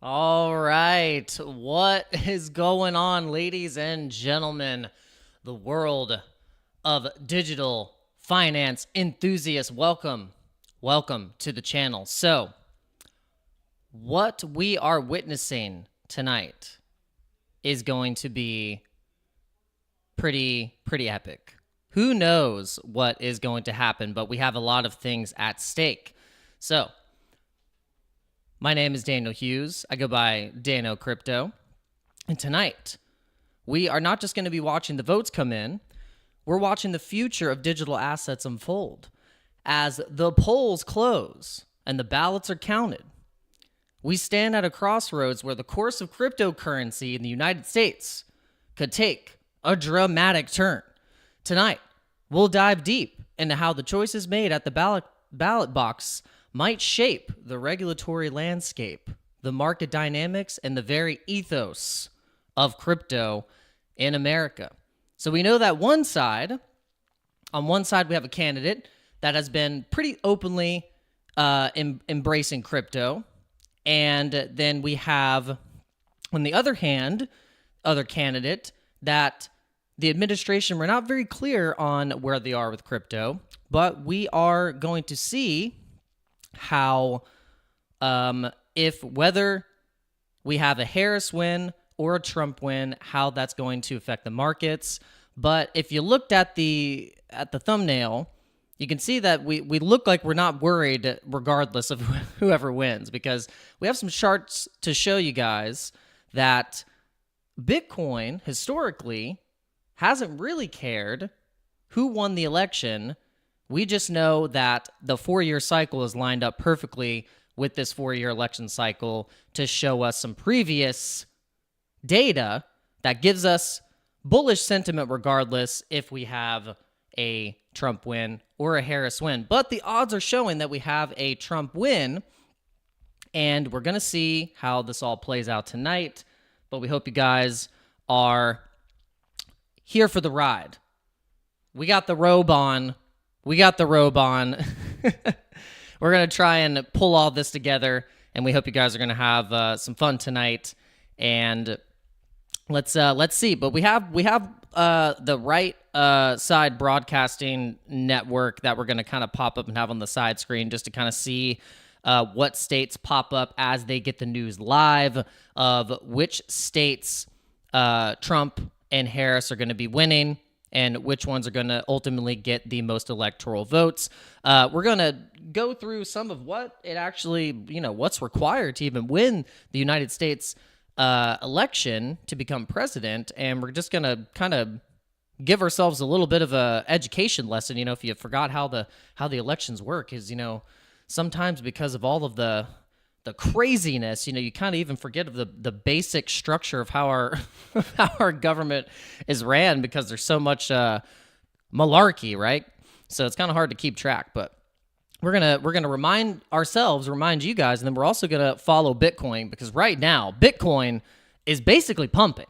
All right, what is going on, ladies and gentlemen? The world of digital finance enthusiasts, welcome to the channel. So, what we are witnessing tonight is going to be pretty epic. Who knows what is going to happen, but we have a lot of things at stake. So, my name is Daniel Hughes. I go by Dano Crypto. And tonight, we are not just going to be watching the votes come in, we're watching the future of digital assets unfold. As the polls close and the ballots are counted, we stand at a crossroads where the course of cryptocurrency in the United States could take a dramatic turn. Tonight, we'll dive deep into how the choices made at the ballot box might shape the regulatory landscape, the market dynamics, and the very ethos of crypto in America. So we know that on one side, we have a candidate that has been pretty openly embracing crypto. And then we have, on the other hand, other candidate that the administration were not very clear on where they are with crypto, but we are going to see how whether we have a Harris win or a Trump win, how that's going to affect the markets. But if you looked at the thumbnail, you can see that we look like we're not worried regardless of whoever wins, because we have some charts to show you guys that Bitcoin historically hasn't really cared who won the election. We just know that the 4-year cycle is lined up perfectly with this 4-year election cycle to show us some previous data that gives us bullish sentiment regardless if we have a Trump win or a Harris win. But the odds are showing that we have a Trump win, and we're going to see how this all plays out tonight. But we hope you guys are here for the ride. We got the robe on. We're going to try and pull all this together, and we hope you guys are going to have some fun tonight. And let's see. But we have the right side broadcasting network that we're going to kind of pop up and have on the side screen just to kind of see what states pop up as they get the news live of which states Trump and Harris are going to be winning, and which ones are going to ultimately get the most electoral votes. We're going to go through some of what it actually, what's required to even win the United States election to become president, and we're just going to kind of give ourselves a little bit of a education lesson. If you forgot how the elections work, is sometimes because of all of the craziness, you kind of even forget of the basic structure of how our government is ran, because there's so much malarkey, right? So it's kind of hard to keep track. But we're gonna remind you guys, and then we're also gonna follow Bitcoin, because right now Bitcoin is basically pumping.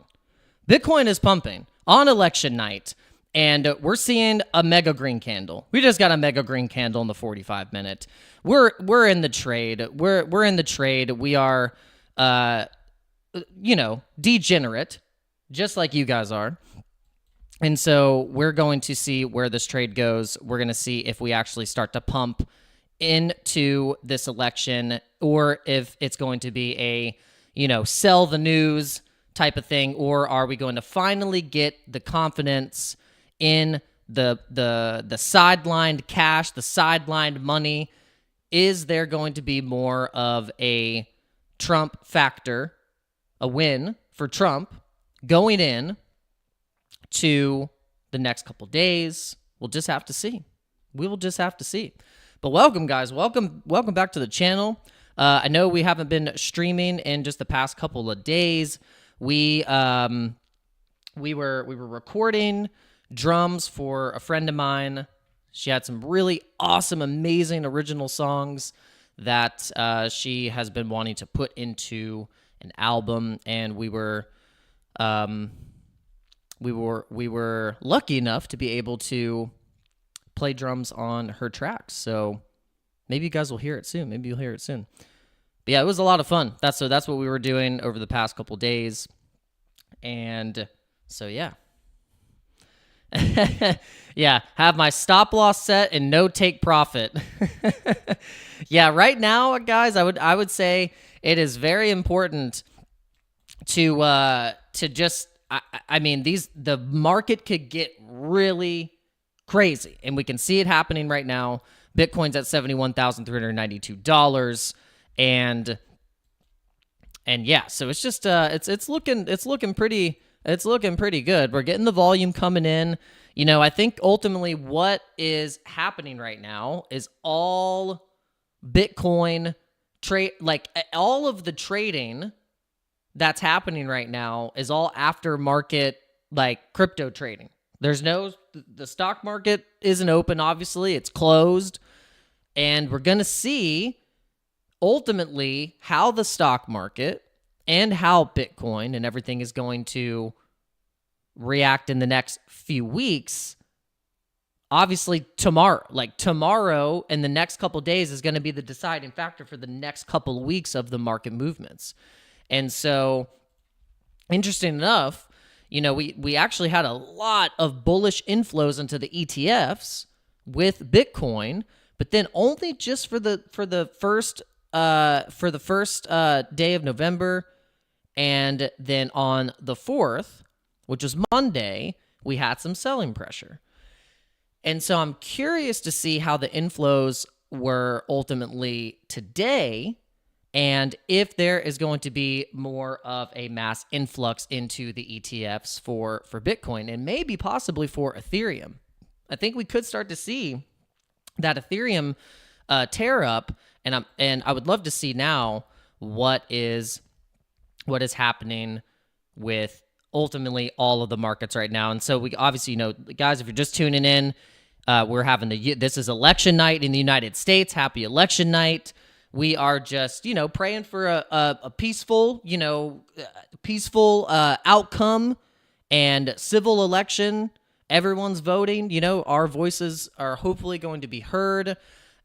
Bitcoin is pumping on election night, and we're seeing a mega green candle. We just got a mega green candle in the 45-minute. We're in the trade. We're in the trade. We are, degenerate, just like you guys are. And so we're going to see where this trade goes. We're going to see if we actually start to pump into this election, or if it's going to be a, sell the news type of thing, or are we going to finally get the confidence in the sidelined cash, the sidelined money? Is there going to be more of a Trump factor, a win for Trump going in to the next couple days? We'll just have to see. We will just have to see. But welcome, guys. Welcome back to the channel. I know we haven't been streaming in just the past couple of days. We were recording drums for a friend of mine. She had some really awesome, amazing original songs that she has been wanting to put into an album, and we were lucky enough to be able to play drums on her tracks. So maybe you guys will hear it soon. Maybe you'll hear it soon. But yeah, it was a lot of fun. That's what we were doing over the past couple days. And so yeah. Yeah, have my stop loss set and no take profit. Yeah, right now, guys, I would say it is very important to just the market could get really crazy, and we can see it happening right now. Bitcoin's at $71,392, and yeah, so it's just it's looking pretty good. We're getting the volume coming in. I think ultimately what is happening right now is all Bitcoin trade, like all of the trading that's happening right now is all aftermarket, like crypto trading. The stock market isn't open, obviously, it's closed. And we're going to see ultimately how the stock market and how Bitcoin and everything is going to react in the next few weeks. Obviously, tomorrow and the next couple days is going to be the deciding factor for the next couple of weeks of the market movements. And so, interesting enough, we actually had a lot of bullish inflows into the ETFs with Bitcoin, but then only just for the first day of November, and then on the 4th, which was Monday, we had some selling pressure. And so I'm curious to see how the inflows were ultimately today, and if there is going to be more of a mass influx into the ETFs for Bitcoin, and maybe possibly for Ethereum. I think we could start to see that Ethereum tear up, and I would love to see now what is happening with ultimately all of the markets right now. And so we obviously, guys, if you're just tuning in, we're having this is election night in the United States. Happy election night. We are just, praying for a peaceful, outcome and civil election. Everyone's voting. Our voices are hopefully going to be heard,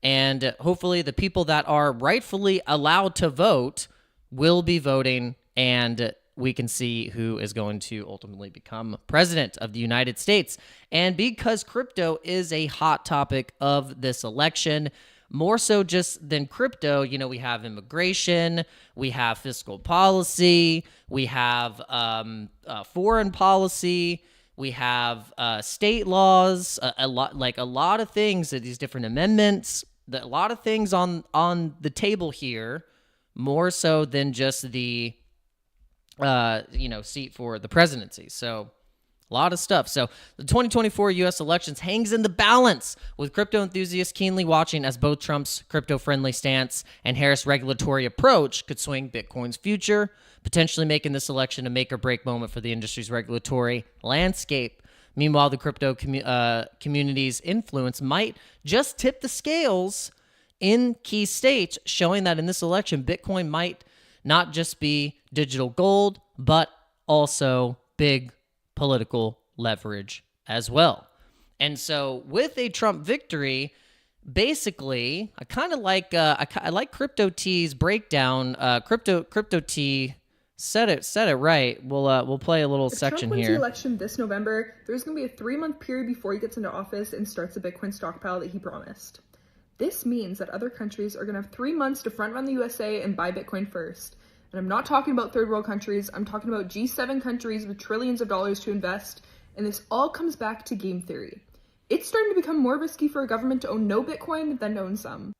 and hopefully the people that are rightfully allowed to vote will be voting, and we can see who is going to ultimately become president of the United States. And because crypto is a hot topic of this election, more so just than crypto, we have immigration, we have fiscal policy, we have foreign policy, we have state laws, a lot of things, these different amendments, a lot of things on the table here, more so than just the seat for the presidency. So a lot of stuff. So the 2024 U.S. elections hangs in the balance, with crypto enthusiasts keenly watching as both Trump's crypto-friendly stance and Harris' regulatory approach could swing Bitcoin's future, potentially making this election a make-or-break moment for the industry's regulatory landscape. Meanwhile, the crypto community's influence might just tip the scales in key states, showing that in this election, Bitcoin might not just be digital gold, but also big political leverage as well. And so with a Trump victory, basically, I kind of like I like Crypto T's breakdown. Crypto T said it right. We'll play a little section Trump wins here. the election this November, there's going to be a 3-month period before he gets into office and starts the Bitcoin stockpile that he promised. This means that other countries are going to have 3 months to front run the USA and buy Bitcoin first. And I'm not talking about third world countries, I'm talking about G7 countries with trillions of dollars to invest, and this all comes back to game theory. It's starting to become more risky for a government to own no Bitcoin than to own some.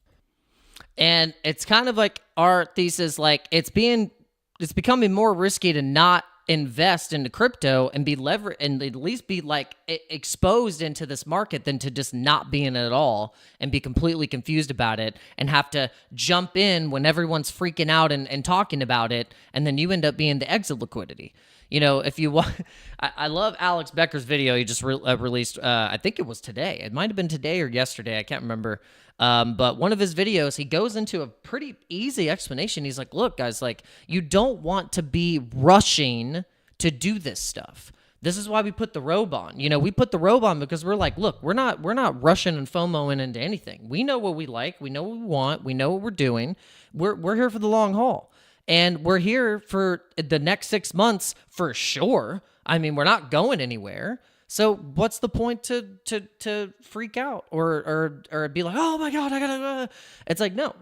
And it's kind of like our thesis, like it's becoming more risky to not invest into crypto and be levered and at least be like exposed into this market than to just not be in it at all and be completely confused about it and have to jump in when everyone's freaking out and talking about it, and then you end up being the exit liquidity. You know, if you want, I love Alex Becker's video he just released. I think it was today. It might have been today or yesterday. I can't remember. But one of his videos, he goes into a pretty easy explanation. He's like, look, guys, like, you don't want to be rushing to do this stuff. This is why we put the robe on. You know, we put the robe on because we're like, look, we're not rushing and FOMOing into anything. We know what we like. We know what we want. We know what we're doing. We're here for the long haul. And we're here for the next 6 months for sure. I mean, we're not going anywhere. So what's the point to freak out or be like, oh my God, I gotta. It's like, no,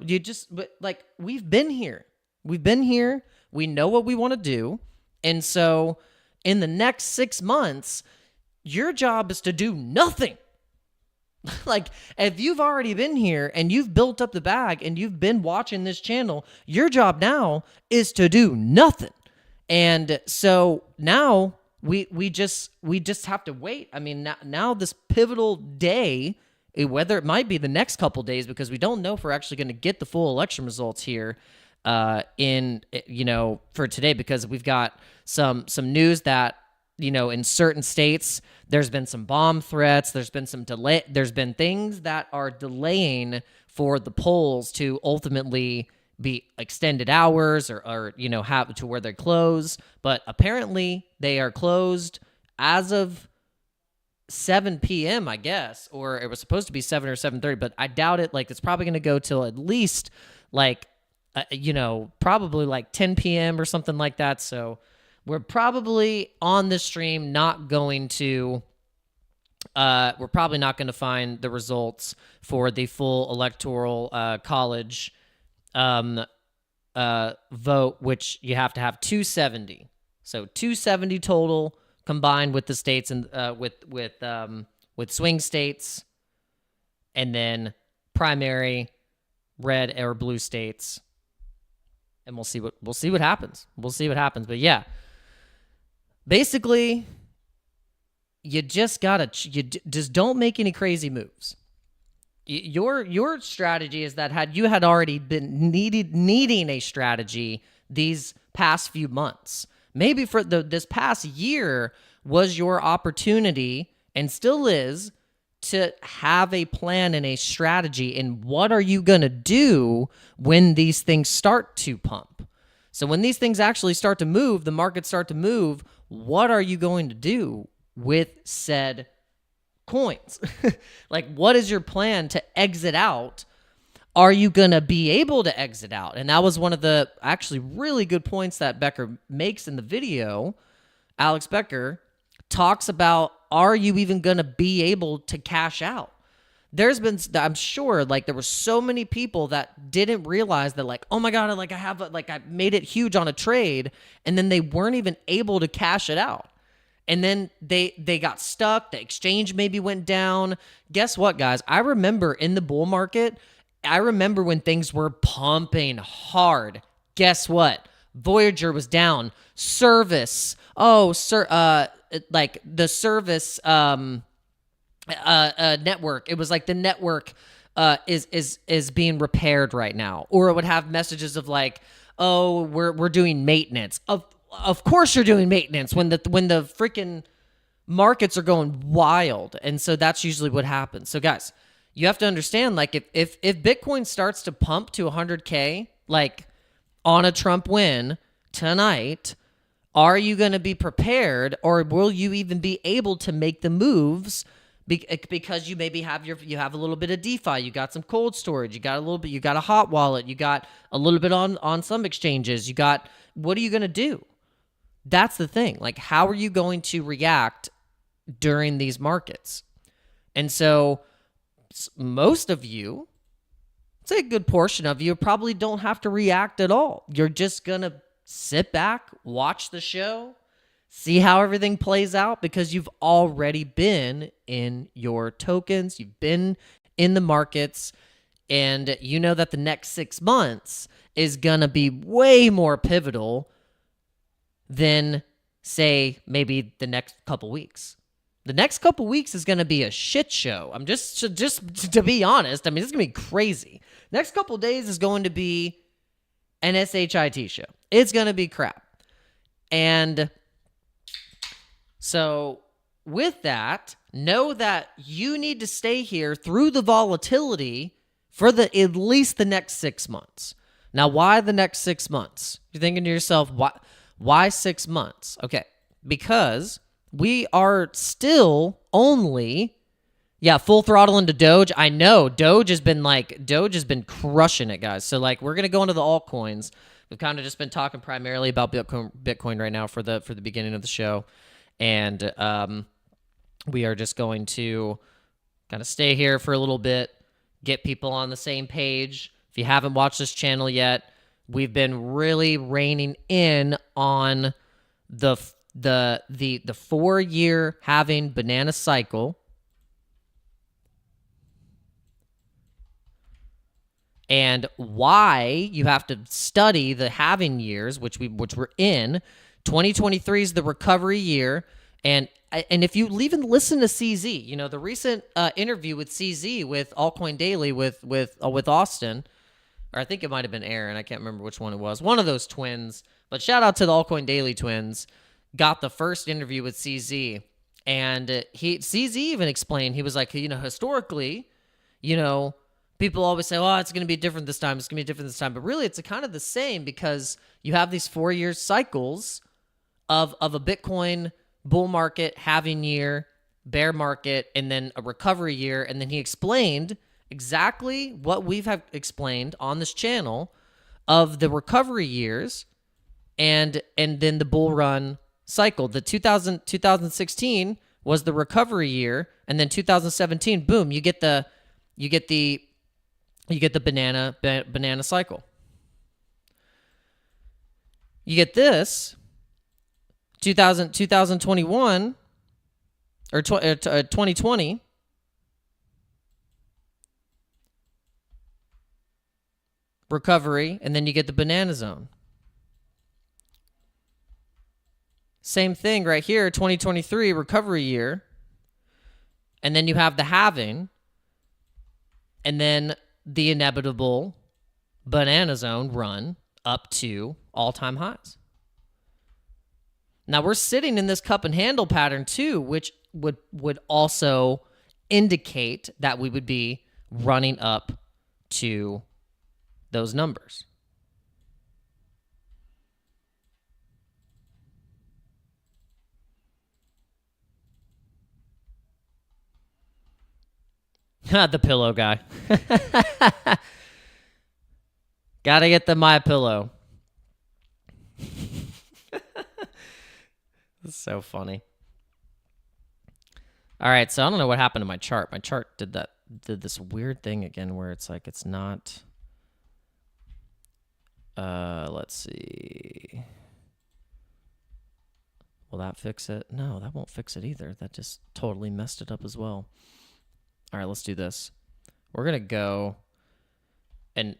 but like, we've been here. We've been here. We know what we want to do. And so in the next 6 months, your job is to do nothing. Like, if you've already been here and you've built up the bag and you've been watching this channel, your job now is to do nothing. And so now we just have to wait. I mean, now this pivotal day, whether it might be the next couple days, because we don't know if we're actually going to get the full election results here for today, because we've got some news that, in certain states, there's been some bomb threats. There's been some delay. There's been things that are delaying for the polls to ultimately be extended hours or have to where they close. But apparently they are closed as of 7 p.m., I guess, or it was supposed to be 7 or 7:30, but I doubt it. Like, it's probably going to go till at least probably like 10 p.m. or something like that. So we're probably on this stream not going to we're probably not going to find the results for the full electoral college vote, which you have to have 270. So 270 total combined with the states and with swing states, and then primary red or blue states. And we'll see what happens. We'll see what happens. But yeah, basically, you just just don't make any crazy moves. Your strategy is that you had already been needing a strategy these past few months. Maybe for this past year was your opportunity, and still is, to have a plan and a strategy. And what are you going to do when these things start to pump? So when these things actually start to move, the markets start to move, what are you going to do with said coins? Like, what is your plan to exit out? Are you going to be able to exit out? And that was one of the actually really good points that Becker makes in the video. Alex Becker talks about, are you even going to be able to cash out? I'm sure, like, there were so many people that didn't realize that, like, oh my God, I made it huge on a trade, and then they weren't even able to cash it out. And then they got stuck. The exchange maybe went down. Guess what, guys? I remember in the bull market, when things were pumping hard. Guess what? Voyager was down. Service. Like the service network. It was like the network is being repaired right now. Or it would have messages of like, oh, we're doing maintenance. Of course you're doing maintenance when the freaking markets are going wild. And so that's usually what happens. So guys, you have to understand, like, if Bitcoin starts to pump to 100K, like on a Trump win tonight, Are you going to be prepared, or will you even be able to make the moves because you maybe have a little bit of DeFi, you got some cold storage, you got a hot wallet, you got a little bit on some exchanges, what are you going to do? That's the thing. Like, how are you going to react during these markets? And so most of you, say a good portion of you, probably don't have to react at all. You're just going to sit back, watch the show, see how everything plays out, because you've already been in your tokens, you've been in the markets, and you know that the next 6 months is going to be way more pivotal than, say, maybe the next couple weeks. The next couple weeks is going to be a shit show. I'm just to be honest, I mean, it's going to be crazy. Next couple days is going to be an SHIT show. It's going to be crap. And so with that, know that you need to stay here through the volatility for at least the next 6 months. Now, why the next 6 months? You're thinking to yourself, why 6 months? Okay, because we are still only, full throttle into Doge. I know Doge has been crushing it, guys. So like, we're gonna go into the altcoins. We've kind of just been talking primarily about Bitcoin right now for the beginning of the show, and we are just going to kind of stay here for a little bit, get people on the same page. If you haven't watched this channel yet, we've been really reining in on the 4-year halving banana cycle, and why you have to study the halving years, which we're in. 2023 is the recovery year, and if you even listen to CZ, the recent interview with CZ with Altcoin Daily with Austin, or I think it might have been Aaron, I can't remember which one it was, one of those twins. But shout out to the Altcoin Daily twins. Got the first interview with CZ, and CZ even explained, he was like, historically, people always say, oh, it's going to be different this time, but really it's kind of the same, because you have these 4-year cycles of a Bitcoin bull market, halving year, bear market, and then a recovery year. And then he explained exactly what we've explained on this channel of the recovery years and then the bull run cycle. The 2016 was the recovery year, and then 2017, boom, you get the banana cycle. You get this 2021 or 2020 recovery, and then you get the banana zone. Same thing right here, 2023 recovery year, and then you have the halving, and then the inevitable banana zone run up to all-time highs. Now we're sitting in this cup and handle pattern too, which would also indicate that we would be running up to those numbers. The pillow guy. Gotta get the My Pillow. That's so funny. All right, so I don't know what happened to my chart. My chart did this weird thing again where it's like it's not. Let's see. Will that fix it? No, that won't fix it either. That just totally messed it up as well. All right, let's do this. We're going to go, and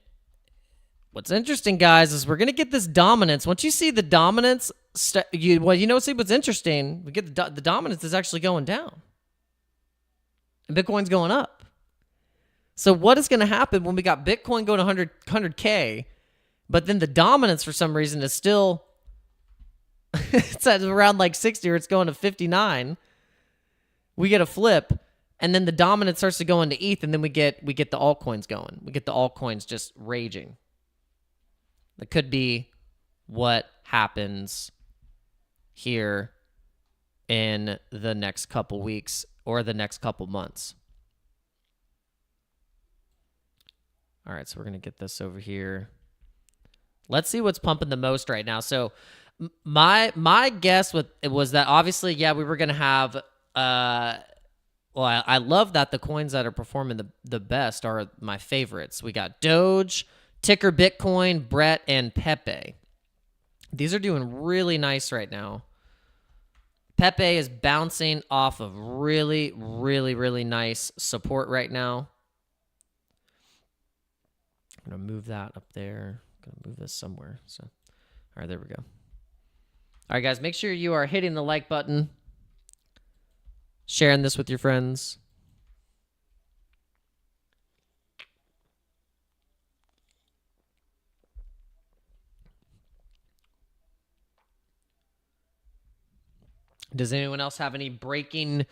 what's interesting, guys, is we're going to get this dominance. Once you see the dominance, see what's interesting? We get the dominance is actually going down, and Bitcoin's going up. So what is going to happen when we got Bitcoin going to 100K, but then the dominance for some reason is still, it's at around like 60, or it's going to 59. We get a flip. And then the dominance starts to go into ETH, and then we get the altcoins going. We get the altcoins just raging. That could be what happens here in the next couple weeks or the next couple months. All right, so we're going to get this over here. Let's see what's pumping the most right now. So my guess was that obviously, yeah, we were going to have I love that the coins that are performing the best are my favorites. We got Doge, ticker Bitcoin, Brett, and Pepe. These are doing really nice right now. Pepe is bouncing off of really, really, really nice support right now. I'm going to move that up there. I'm going to move this somewhere. So, all right, there we go. All right, guys, make sure you are hitting the like button, sharing this with your friends. Does anyone else have any breaking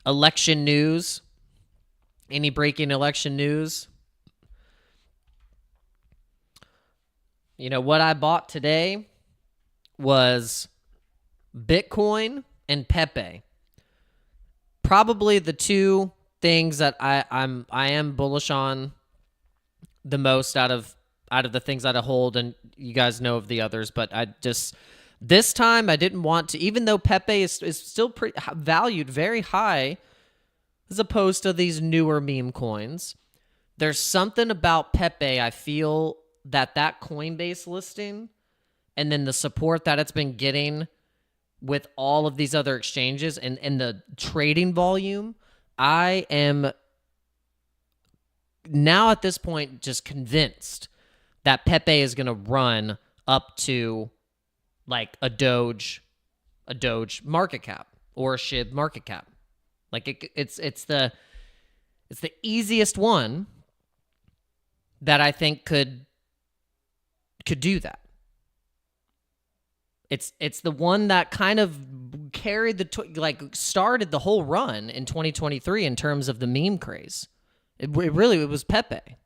election news? Any breaking election news? You know, what I bought today was Bitcoin and Pepe. Probably the two things that I am bullish on the most out of the things that I hold, and you guys know of the others, but this time I didn't want to, even though Pepe is still valued very high as opposed to these newer meme coins. There's something about Pepe, I feel that Coinbase listing and then the support that it's been getting with all of these other exchanges and the trading volume, I am now at this point just convinced that Pepe is going to run up to like a Doge market cap or a SHIB market cap. Like it's the easiest one that I think could do that. It's the one that kind of carried started the whole run in 2023 in terms of the meme craze. It was Pepe.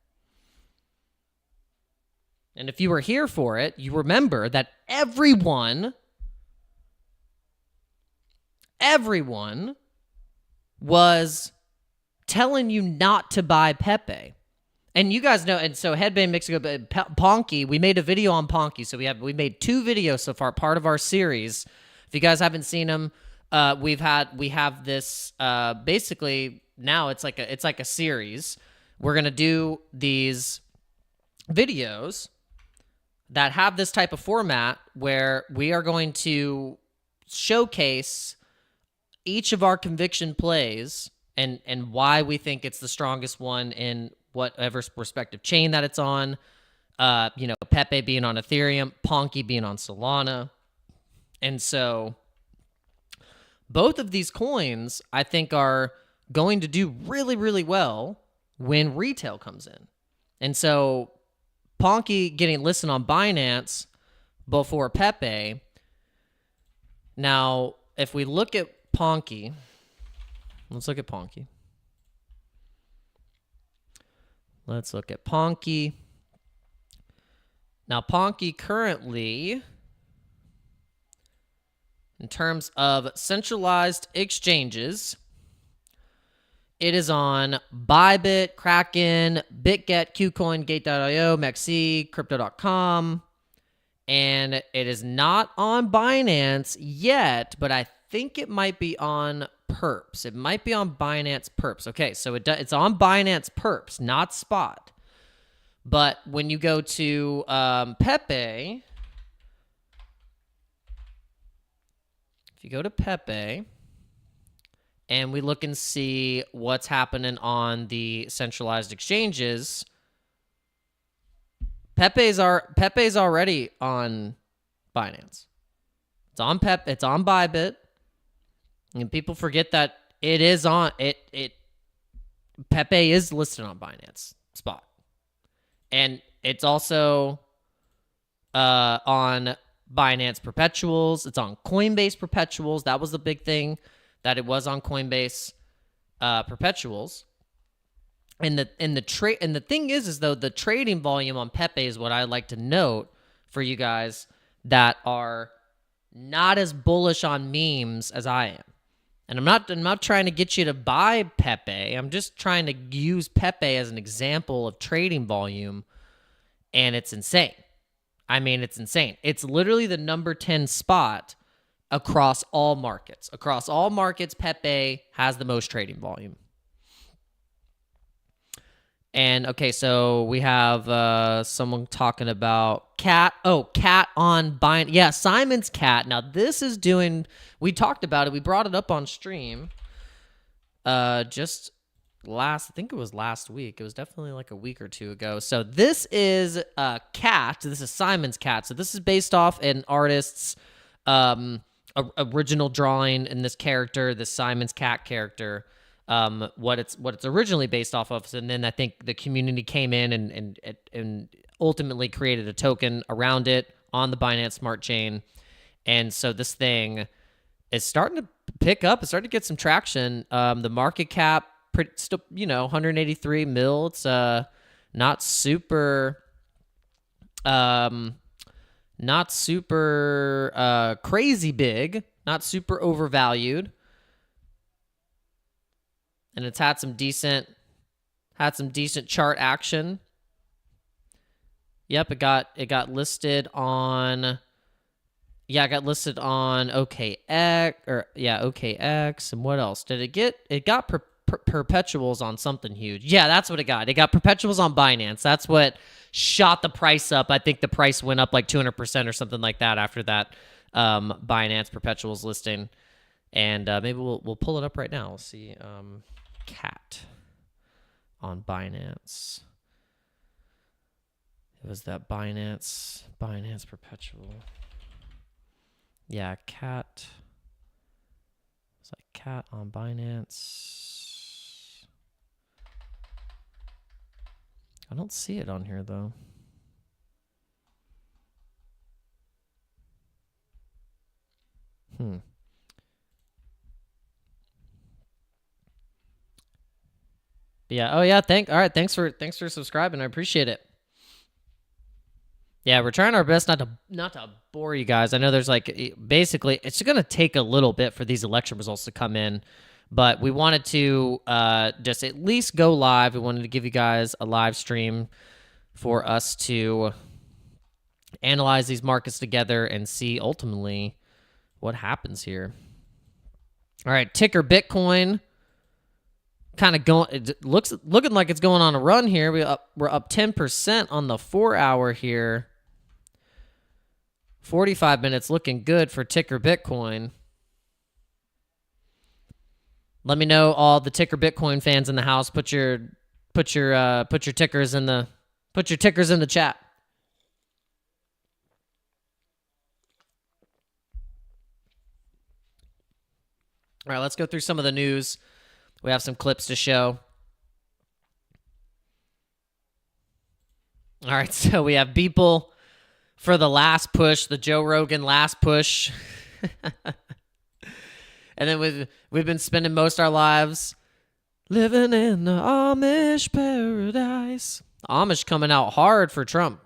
And if you were here for it, you remember that everyone was telling you not to buy Pepe. And you guys know, and so Headband Mexico, Ponky, we made a video on Ponky. So we made 2 videos so far, part of our series. If you guys haven't seen them, we have this basically now it's like a series. We're gonna do these videos that have this type of format where we are going to showcase each of our conviction plays and why we think it's the strongest one in whatever respective chain that it's on. Pepe being on Ethereum, Ponky being on Solana. And so both of these coins, I think, are going to do really, really well when retail comes in. And so Ponky getting listed on Binance before Pepe. Now, if we look at Ponky, let's look at Ponky. Let's look at Ponky. Now, Ponky currently, in terms of centralized exchanges, it is on BYBIT, Kraken, BitGet, KuCoin, Gate.io, Mexi, Crypto.com, and it is not on Binance yet, but I think it might be on Perps. It might be on Binance Perps. Okay, so it's on Binance Perps, not Spot. But when you go to Pepe, if you go to Pepe, and we look and see what's happening on the centralized exchanges, Pepe's already on Binance. It's on It's on BYBIT. And people forget that it is on Pepe is listed on Binance Spot. And it's also on Binance Perpetuals. It's on Coinbase Perpetuals. That was the big thing, that it was on Coinbase Perpetuals. And the thing is though, the trading volume on Pepe is what I like to note for you guys that are not as bullish on memes as I am. And I'm not trying to get you to buy Pepe. I'm just trying to use Pepe as an example of trading volume, and it's insane. I mean, it's insane. It's literally the number 10 spot across all markets. Across all markets, Pepe has the most trading volume. And okay, so we have someone talking about cat. Oh, cat on Binance. Yeah, Simon's cat. Now this is doing. We talked about it. We brought it up on stream. Just last. I think it was last week. It was definitely like a week or two ago. So this is cat. This is Simon's cat. So this is based off an artist's original drawing in this character, this Simon's cat character. What it's originally based off of, and then I think the community came in and ultimately created a token around it on the Binance Smart Chain, and so this thing is starting to pick up. It's starting to get some traction. The market cap, still 183 mil. It's not super crazy big, not super overvalued. And it's had some decent chart action. Yep, it got listed on OKX OKX, and what else did it get? It got perpetuals on something huge. Yeah, that's what it got. It got perpetuals on Binance. That's what shot the price up. I think the price went up like 200% or something like that after that Binance perpetuals listing. And maybe we'll pull it up right now. We'll see. Cat on Binance. It was that Binance perpetual. Yeah, cat. It's like cat on Binance. I don't see it on here though. Yeah. Oh yeah. All right. Thanks for subscribing. I appreciate it. Yeah, we're trying our best not to bore you guys. I know there's basically it's gonna take a little bit for these election results to come in, but we wanted to just at least go live. We wanted to give you guys a live stream for us to analyze these markets together and see ultimately what happens here. All right, ticker Bitcoin. Kind of going. It looking like it's going on a run here. We're up 10% on the 4-hour here. 45 minutes looking good for ticker Bitcoin. Let me know, all the ticker Bitcoin fans in the house. Put your tickers in the chat. All right, let's go through some of the news. We have some clips to show. All right, so we have Beeple for the last push, the Joe Rogan last push. And then we've been spending most of our lives living in the Amish paradise. Amish coming out hard for Trump.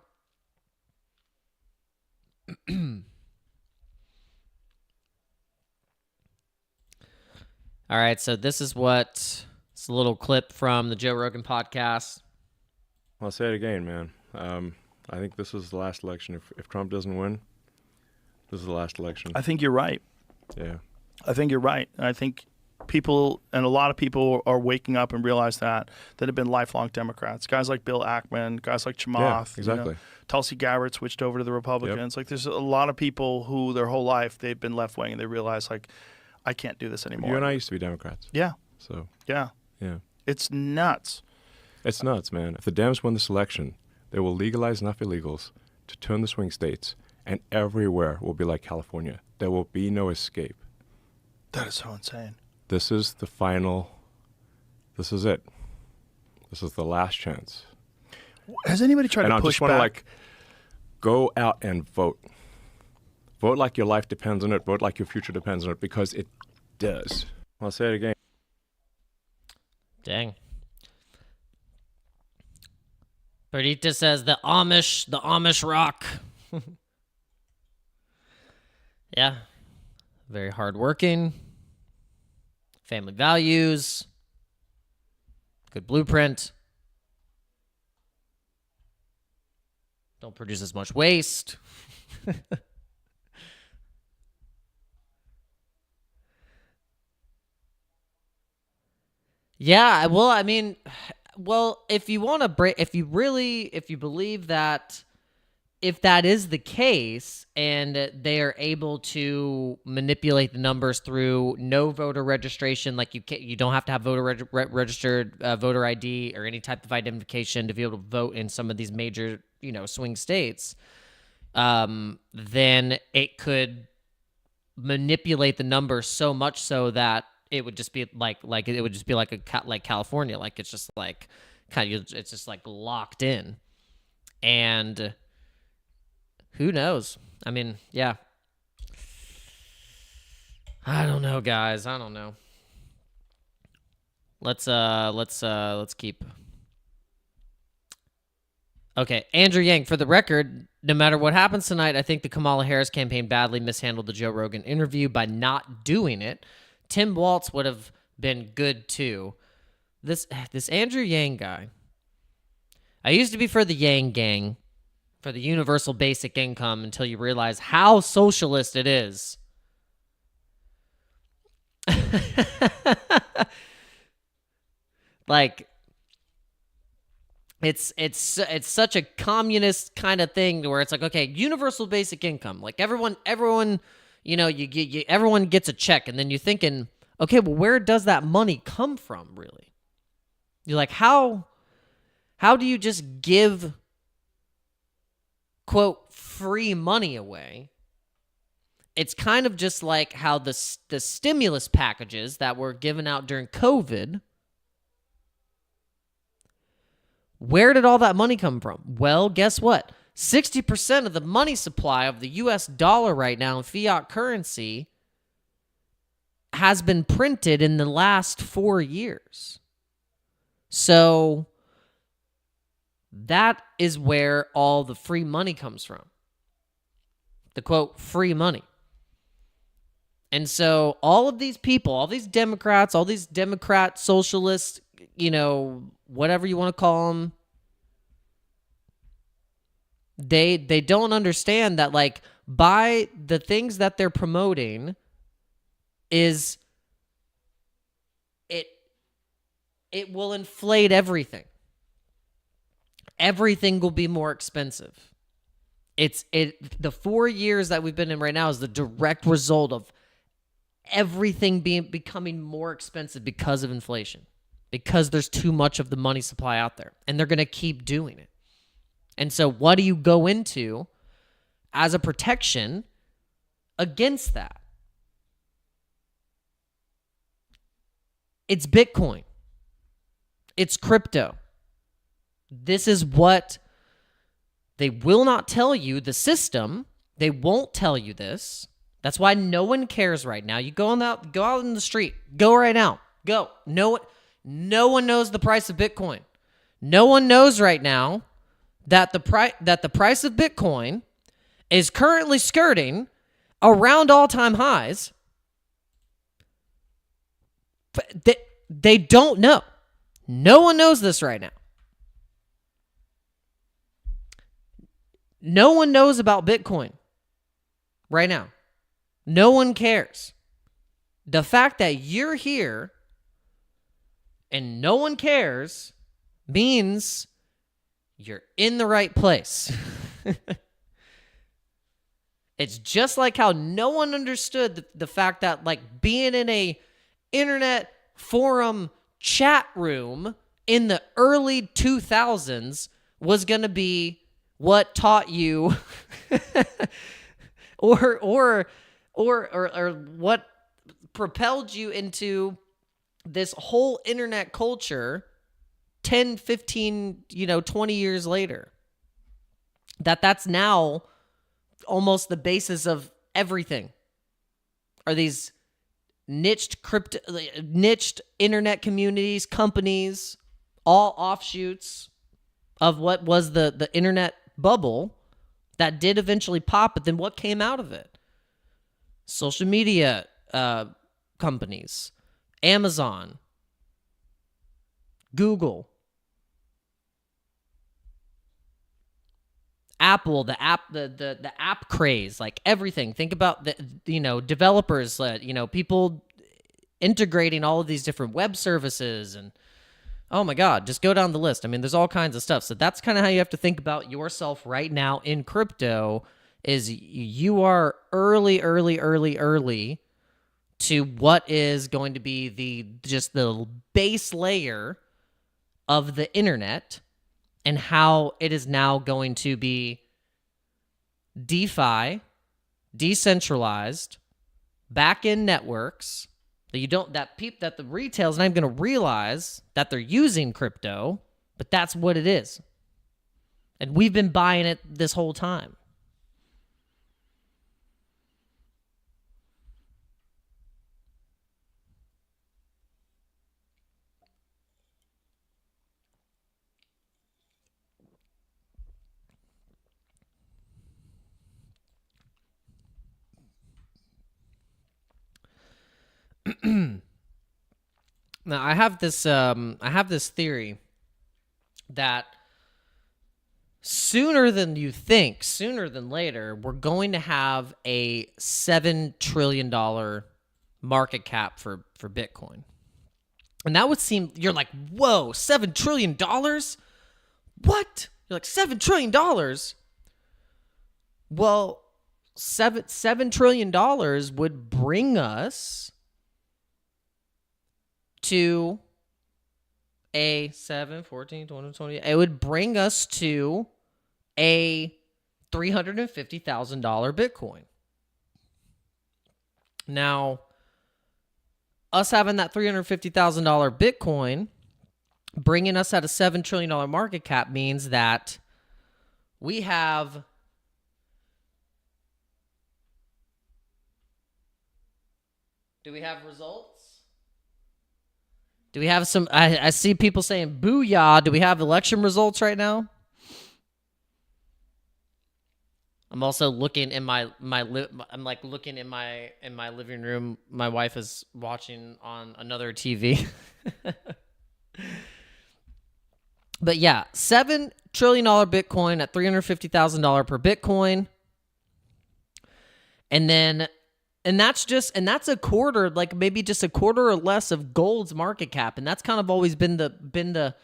All right, so this is it's a little clip from the Joe Rogan podcast. I'll say it again, man. I think this is the last election. If Trump doesn't win, this is the last election. I think you're right. Yeah. I think you're right. And I think people, and a lot of people are waking up and realize that have been lifelong Democrats. Guys like Bill Ackman, guys like Chamath. Yeah, exactly. Tulsi Gabbard switched over to the Republicans. Yep. There's a lot of people who their whole life they've been left-wing and they realize, I can't do this anymore. You and I used to be Democrats. Yeah. So. Yeah. Yeah. It's nuts. It's nuts, man. If the Dems win this election, they will legalize enough illegals to turn the swing states, and everywhere will be like California. There will be no escape. That is so insane. This is the final. This is it. This is the last chance. Has anybody tried to push back? And I just want to go out and vote. Vote like your life depends on it. Vote like your future depends on it, because it does. I'll say it again. Dang. Perdita says the Amish rock. Yeah. Very hardworking. Family values. Good blueprint. Don't produce as much waste. Yeah, well, I mean, well, if you want to break, if you believe that, if that is the case and they are able to manipulate the numbers through no voter registration, like you don't have to have registered voter ID or any type of identification to be able to vote in some of these major, swing states, then it could manipulate the numbers so much so that it would just be like it would just be like California, like it's just like it's just like locked in. And who knows? I mean, yeah. I don't know, guys. I don't know. Let's keep. Okay, Andrew Yang, for the record, no matter what happens tonight, I think the Kamala Harris campaign badly mishandled the Joe Rogan interview by not doing it. Tim Waltz would have been good too. This Andrew Yang guy. I used to be for the Yang gang, for the universal basic income, until you realize how socialist it is. Like, it's such a communist kind of thing where it's like, okay, universal basic income, like everyone, everyone gets a check, and then you're thinking, okay, well, where does that money come from, really? You're like, how do you just give, quote, free money away? It's kind of just like how the stimulus packages that were given out during COVID. Where did all that money come from? Well, guess what? 60% of the money supply of the US dollar right now in fiat currency has been printed in the last 4 years. So that is where all the free money comes from. The quote, free money. And so all of these people, all these Democrats, all these Democrat socialists, whatever you want to call them, they don't understand that, like, by the things that they're promoting is it will inflate everything. Everything will be more expensive. The 4 years that we've been in right now is the direct result of everything becoming more expensive because of inflation, because there's too much of the money supply out there, and they're going to keep doing it. And so what do you go into as a protection against that? It's Bitcoin. It's crypto. This is what they will not tell you, the system. They won't tell you this. That's why no one cares right now. You go out in the street. Go right now. Go. No one knows the price of Bitcoin. No one knows right now that the price of Bitcoin is currently skirting around all-time highs. They don't know. No one knows this right now. No one knows about Bitcoin right now. No one cares. The fact that you're here and no one cares means you're in the right place. It's just like how no one understood the fact that, like, being in a internet forum chat room in the early 2000s was going to be what taught you or what propelled you into this whole internet culture 10, 15, 20 years later. That's now almost the basis of everything. Are these niched internet communities, companies, all offshoots of what was the internet bubble that did eventually pop, but then what came out of it? social media companies, Amazon, Google, Apple, the app craze, like everything. Think about the developers, people integrating all of these different web services, and oh my God, just go down the list. I mean, there's all kinds of stuff. So that's kind of how you have to think about yourself right now in crypto. Is you are early to what is going to be the base layer of the internet, and how it is now going to be DeFi, decentralized, back-end networks that the retail's not even going to realize that they're using crypto, but that's what it is. And we've been buying it this whole time. Now I have this theory that sooner than later, we're going to have a $7 trillion market cap for Bitcoin. And that would seem, you're like, whoa, $7 trillion? What? You're like, $7 trillion? Well, $7 trillion would bring us to a 7, 14, 20, 20. It would bring us to a $350,000 Bitcoin. Now, us having that $350,000 Bitcoin bringing us at a $7 trillion market cap means that we have do we have results? Do we have some? I see people saying "booyah." Do we have election results right now? I'm also looking in looking in my living room. My wife is watching on another TV. But yeah, $7 trillion Bitcoin at $350,000 per Bitcoin, and that's a quarter, like maybe just a quarter or less of gold's market cap. And that's kind of always been the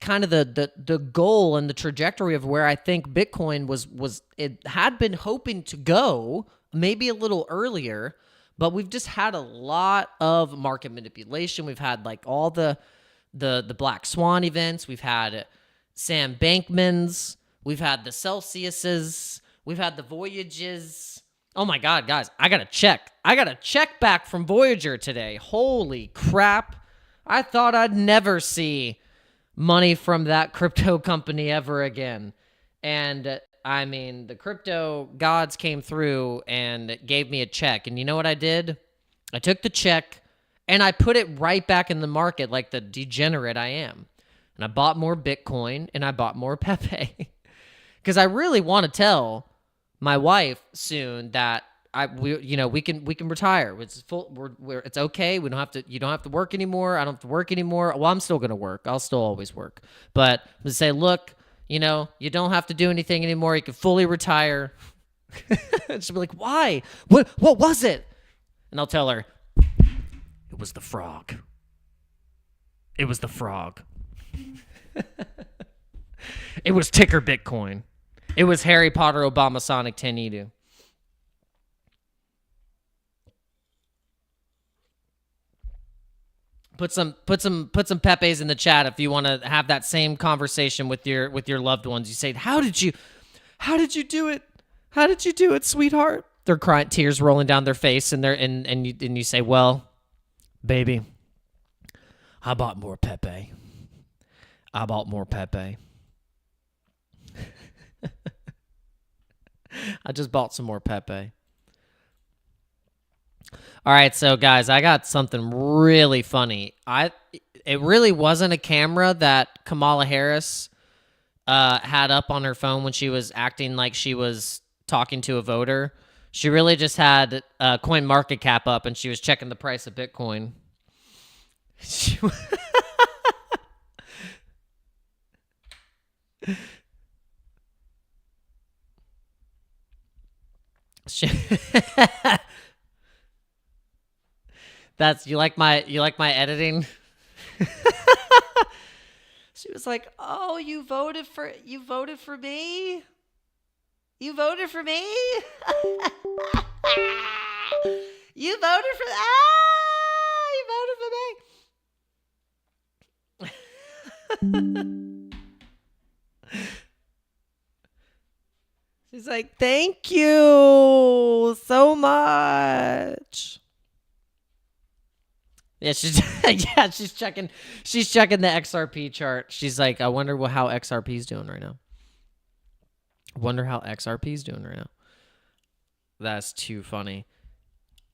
kind of the goal and the trajectory of where I think Bitcoin was it had been hoping to go maybe a little earlier, but we've just had a lot of market manipulation. We've had like all the Black Swan events. We've had Sam Bankman's. We've had the Celsiuses. We've had the Voyages. Oh my God, guys, I got a check back from Voyager today. Holy crap. I thought I'd never see money from that crypto company ever again. And I mean, the crypto gods came through and gave me a check. And you know what I did? I took the check and I put it right back in the market like the degenerate I am. And I bought more Bitcoin and I bought more Pepe. Because I really want to tell my wife soon that we can retire. It's full. It's okay. We don't have to. You don't have to work anymore. I don't have to work anymore. Well, I'm still gonna work. I'll still always work. But to say, look, you don't have to do anything anymore. You can fully retire. She'll be like, why? What was it? And I'll tell her, it was the frog. It was the frog. It was ticker Bitcoin. It was Harry Potter Obama Sonic 10 Edu. Put some Pepes in the chat if you want to have that same conversation with your loved ones. You say, how did you do it? How did you do it, sweetheart? They're crying, tears rolling down their face, and you say, well, baby, I bought more Pepe. I bought more Pepe. I just bought some more Pepe. All right, so guys, I got something really funny. It really wasn't a camera that Kamala Harris had up on her phone when she was acting like she was talking to a voter. She really just had coin market cap up, and she was checking the price of Bitcoin. She, that's you like my editing. She was like, "Oh, you voted for me? You voted for me? You voted for you voted for me." She's like, "Thank you so much." Yeah, she's she's checking the XRP chart. She's like, "I wonder how XRP's doing right now." That's too funny.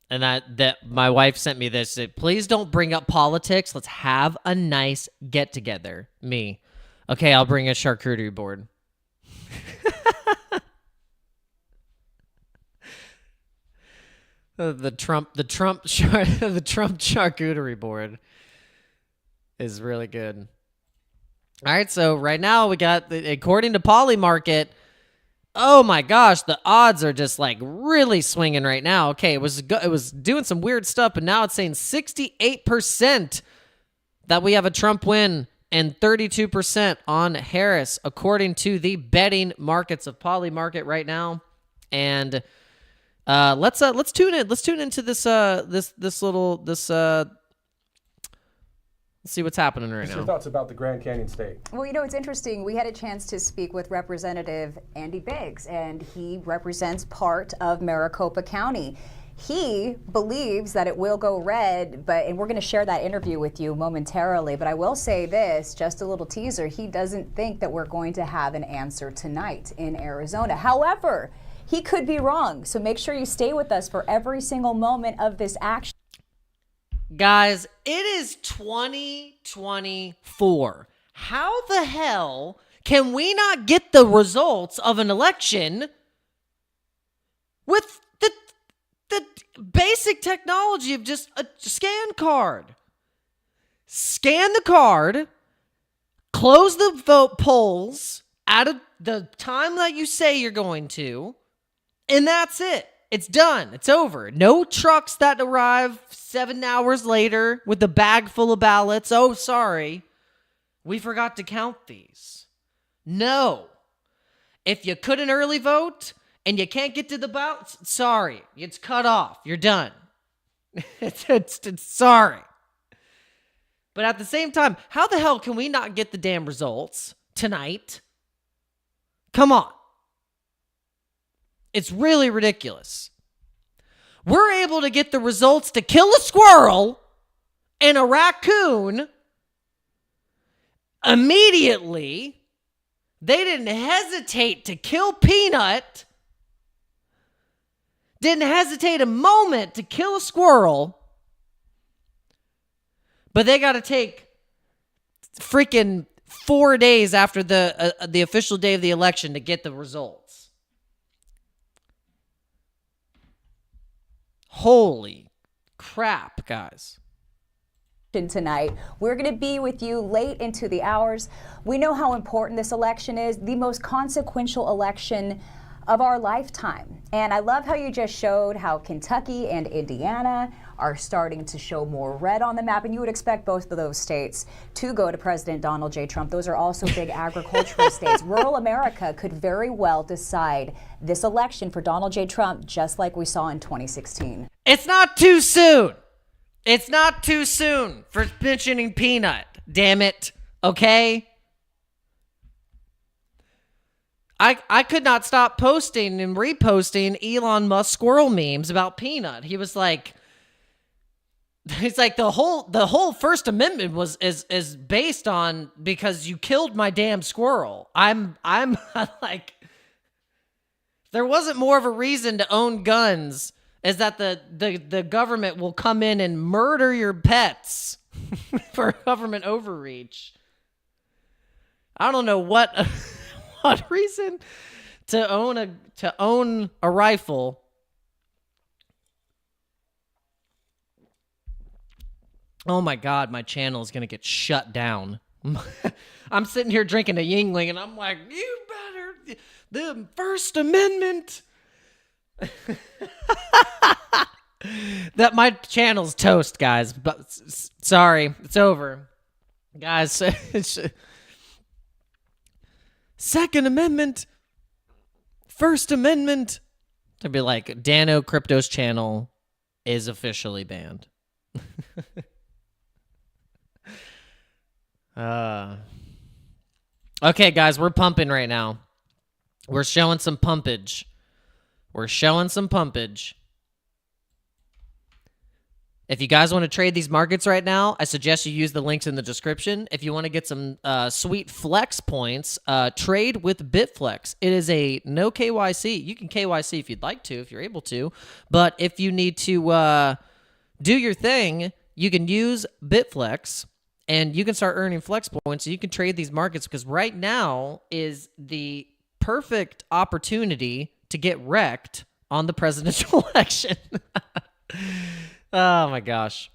And that my wife sent me this. Said, "Please don't bring up politics. Let's have a nice get together." Me. Okay, I'll bring a charcuterie board. The Trump charcuterie board is really good. All right, so right now we got, according to Polymarket, oh my gosh, the odds are just like really swinging right now. Okay, it was doing some weird stuff, but now it's saying 68% that we have a Trump win and 32% on Harris, according to the betting markets of Polymarket right now. And let's tune in. Let's tune into this little. Let's see what's happening right now. Your thoughts about the Grand Canyon State? Well, you know, it's interesting. We had a chance to speak with Representative Andy Biggs, and he represents part of Maricopa County. He believes that it will go red, and we're going to share that interview with you momentarily. But I will say this, just a little teaser, he doesn't think that we're going to have an answer tonight in Arizona. However, he could be wrong. So make sure you stay with us for every single moment of this action. Guys, it is 2024. How the hell can we not get the results of an election with the basic technology of just a scan card? Scan the card, close the vote polls at the time that you say you're going to, and that's it. It's done. It's over. No trucks that arrive 7 hours later with a bag full of ballots. Oh, sorry. We forgot to count these. No. If you couldn't early vote and you can't get to the ballots, sorry. It's cut off. You're done. It's sorry. But at the same time, how the hell can we not get the damn results tonight? Come on. It's really ridiculous. We're able to get the results to kill a squirrel and a raccoon immediately. They didn't hesitate to kill Peanut. Didn't hesitate a moment to kill a squirrel. But they got to take freaking 4 days after the official day of the election to get the results. Holy crap, guys. Tonight, we're going to be with you late into the hours. We know how important this election is, the most consequential election of our lifetime. And I love how you just showed how Kentucky and Indiana are starting to show more red on the map, and you would expect both of those states to go to President Donald J. Trump. Those are also big agricultural states. Rural America could very well decide this election for Donald J. Trump, just like we saw in 2016. It's not too soon. It's not too soon for mentioning Peanut. Damn it. Okay? I could not stop posting and reposting Elon Musk squirrel memes about Peanut. He's like the whole First Amendment is based on because you killed my damn squirrel. I'm like, there wasn't more of a reason to own guns is that the government will come in and murder your pets for government overreach. I don't know what what reason to own a rifle Oh my God, my channel is gonna get shut down. I'm sitting here drinking a Yingling, and I'm like, you better, the First Amendment. That my channel's toast, guys. But sorry, it's over, guys. Second Amendment, First Amendment. To be like, Dano Crypto's channel is officially banned. Okay, guys, we're pumping right now. We're showing some pumpage. If you guys want to trade these markets right now, I suggest you use the links in the description. If you want to get some sweet flex points, trade with BITFLEX. It is a no KYC. You can KYC if you'd like to, if you're able to. But if you need to do your thing, you can use BITFLEX, and you can start earning flex points. So you can trade these markets, because right now is the perfect opportunity to get wrecked on the presidential election. Oh my gosh.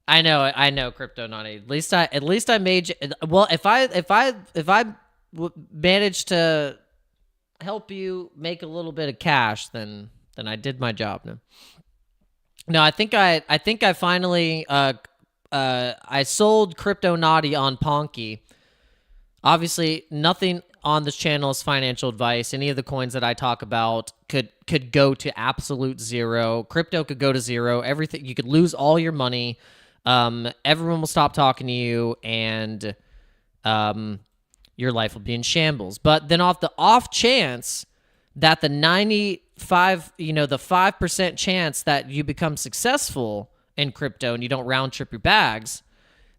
I know, Crypto Naughty. At least I made you, well, if I managed to help you make a little bit of cash, then I did my job. No, I think I finally I sold Crypto Naughty on Ponky. Obviously, nothing on this channel is financial advice. Any of the coins that I talk about could go to absolute zero. Crypto could go to zero. Everything, you could lose all your money. Everyone will stop talking to you, and your life will be in shambles. But then the off chance that the 5% chance that you become successful in crypto and you don't round trip your bags,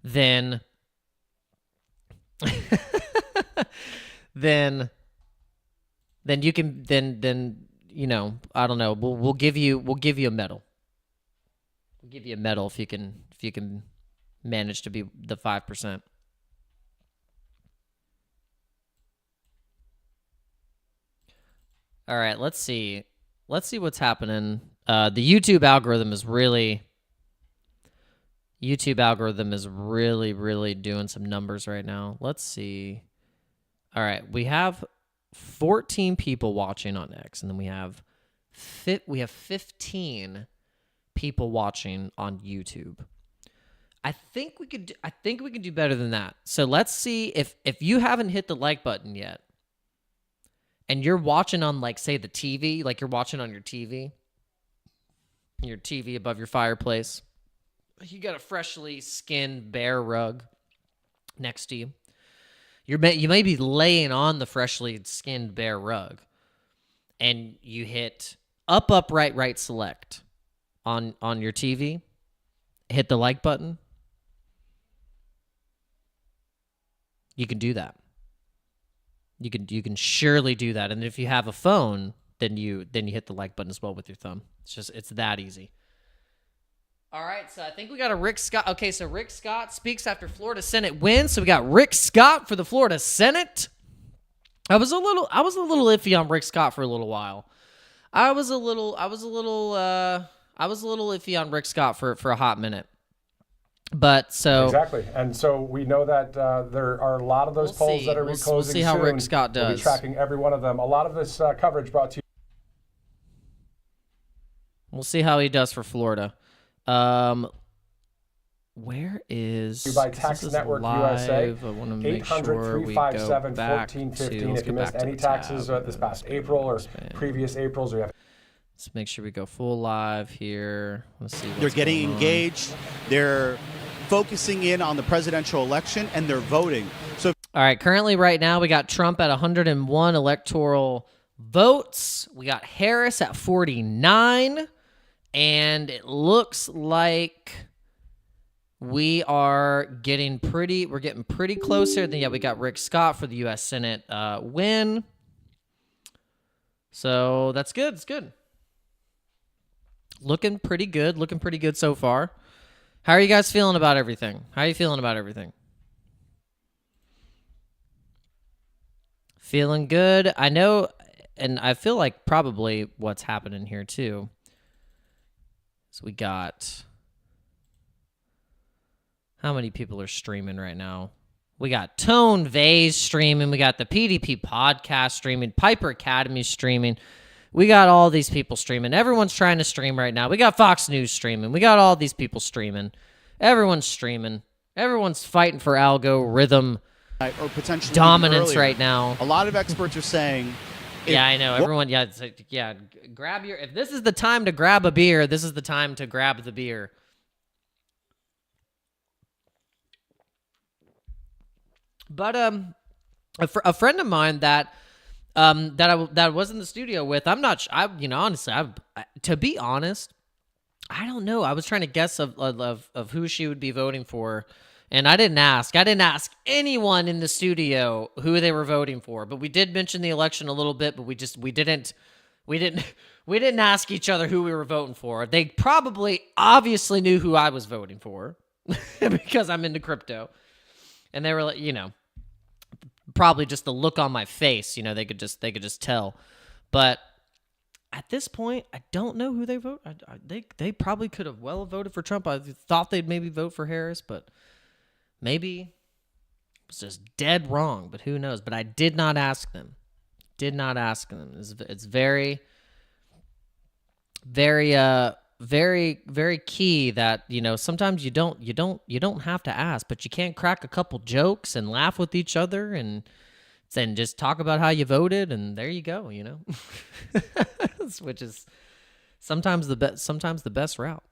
then then you can I don't know, we'll give you a medal. We'll give you a medal if you can manage to be the 5%. All right, let's see what's happening. The YouTube algorithm is really doing some numbers right now. Let's see. All right, we have 14 people watching on X, and then we have 15 people watching on YouTube. I think we could do better than that. So let's see if you haven't hit the like button yet, and you're watching on, like, say, the TV, like you're watching on your TV above your fireplace. You got a freshly skinned bear rug next to you. You may be laying on the freshly skinned bear rug, and you hit up, right, select on your TV. Hit the like button. You can do that. You can surely do that. And if you have a phone, then you hit the like button as well with your thumb. It's that easy. All right, so I think we got a Rick Scott. Okay, so Rick Scott speaks after Florida Senate wins. So we got Rick Scott for the Florida Senate. I was a little iffy on Rick Scott for a little while. I was a little iffy on Rick Scott for a hot minute. But so exactly, and so we know that there are a lot of those polls that are reclosing. We'll see how Rick Scott does. We'll be tracking every one of them. A lot of this coverage brought to you. We'll see how he does for Florida. Where is by Tax Network USA? I want to make sure we go back to. If you missed any taxes this past April or previous Aprils, we have. Let's make sure we go full live here. Let's see. They're getting engaged. They're focusing in on the presidential election, and they're voting. So, all right. Currently, right now, we got Trump at 101 electoral votes. We got Harris at 49, and it looks like we're getting pretty close here. Then yeah, we got Rick Scott for the U.S. Senate win. So that's good. It's good. Looking pretty good so far. How are you guys feeling about everything? Feeling good. I know, and I feel like probably what's happening here too. So we got How many people are streaming right now? We got Tone Vase streaming. We got the PDP podcast streaming. Piper Academy streaming. We got all these people streaming. Everyone's trying to stream right now. We got Fox News streaming. We got all these people streaming. Everyone's streaming. Everyone's fighting for algorithm or potentially dominance earlier. right now. A lot of experts are saying. Yeah, I know. Everyone, grab your. If this is the time to grab a beer, this is the time to grab the beer. But a friend of mine that I was in the studio with, I'm not. Honestly, to be honest, I don't know. I was trying to guess of who she would be voting for, and I didn't ask. I didn't ask anyone in the studio who they were voting for. But we did mention the election a little bit, but we didn't ask each other who we were voting for. They probably obviously knew who I was voting for because I'm into crypto, and they were like, probably just the look on my face, they could just tell. But at this point, I don't know who they vote. They probably could have well voted for Trump. I thought they'd maybe vote for Harris, but maybe it was just dead wrong. But who knows? But I did not ask them. It's very, very, very, very key that sometimes you don't have to ask, but you can't crack a couple jokes and laugh with each other and then just talk about how you voted, and there you go. Which is sometimes the best route,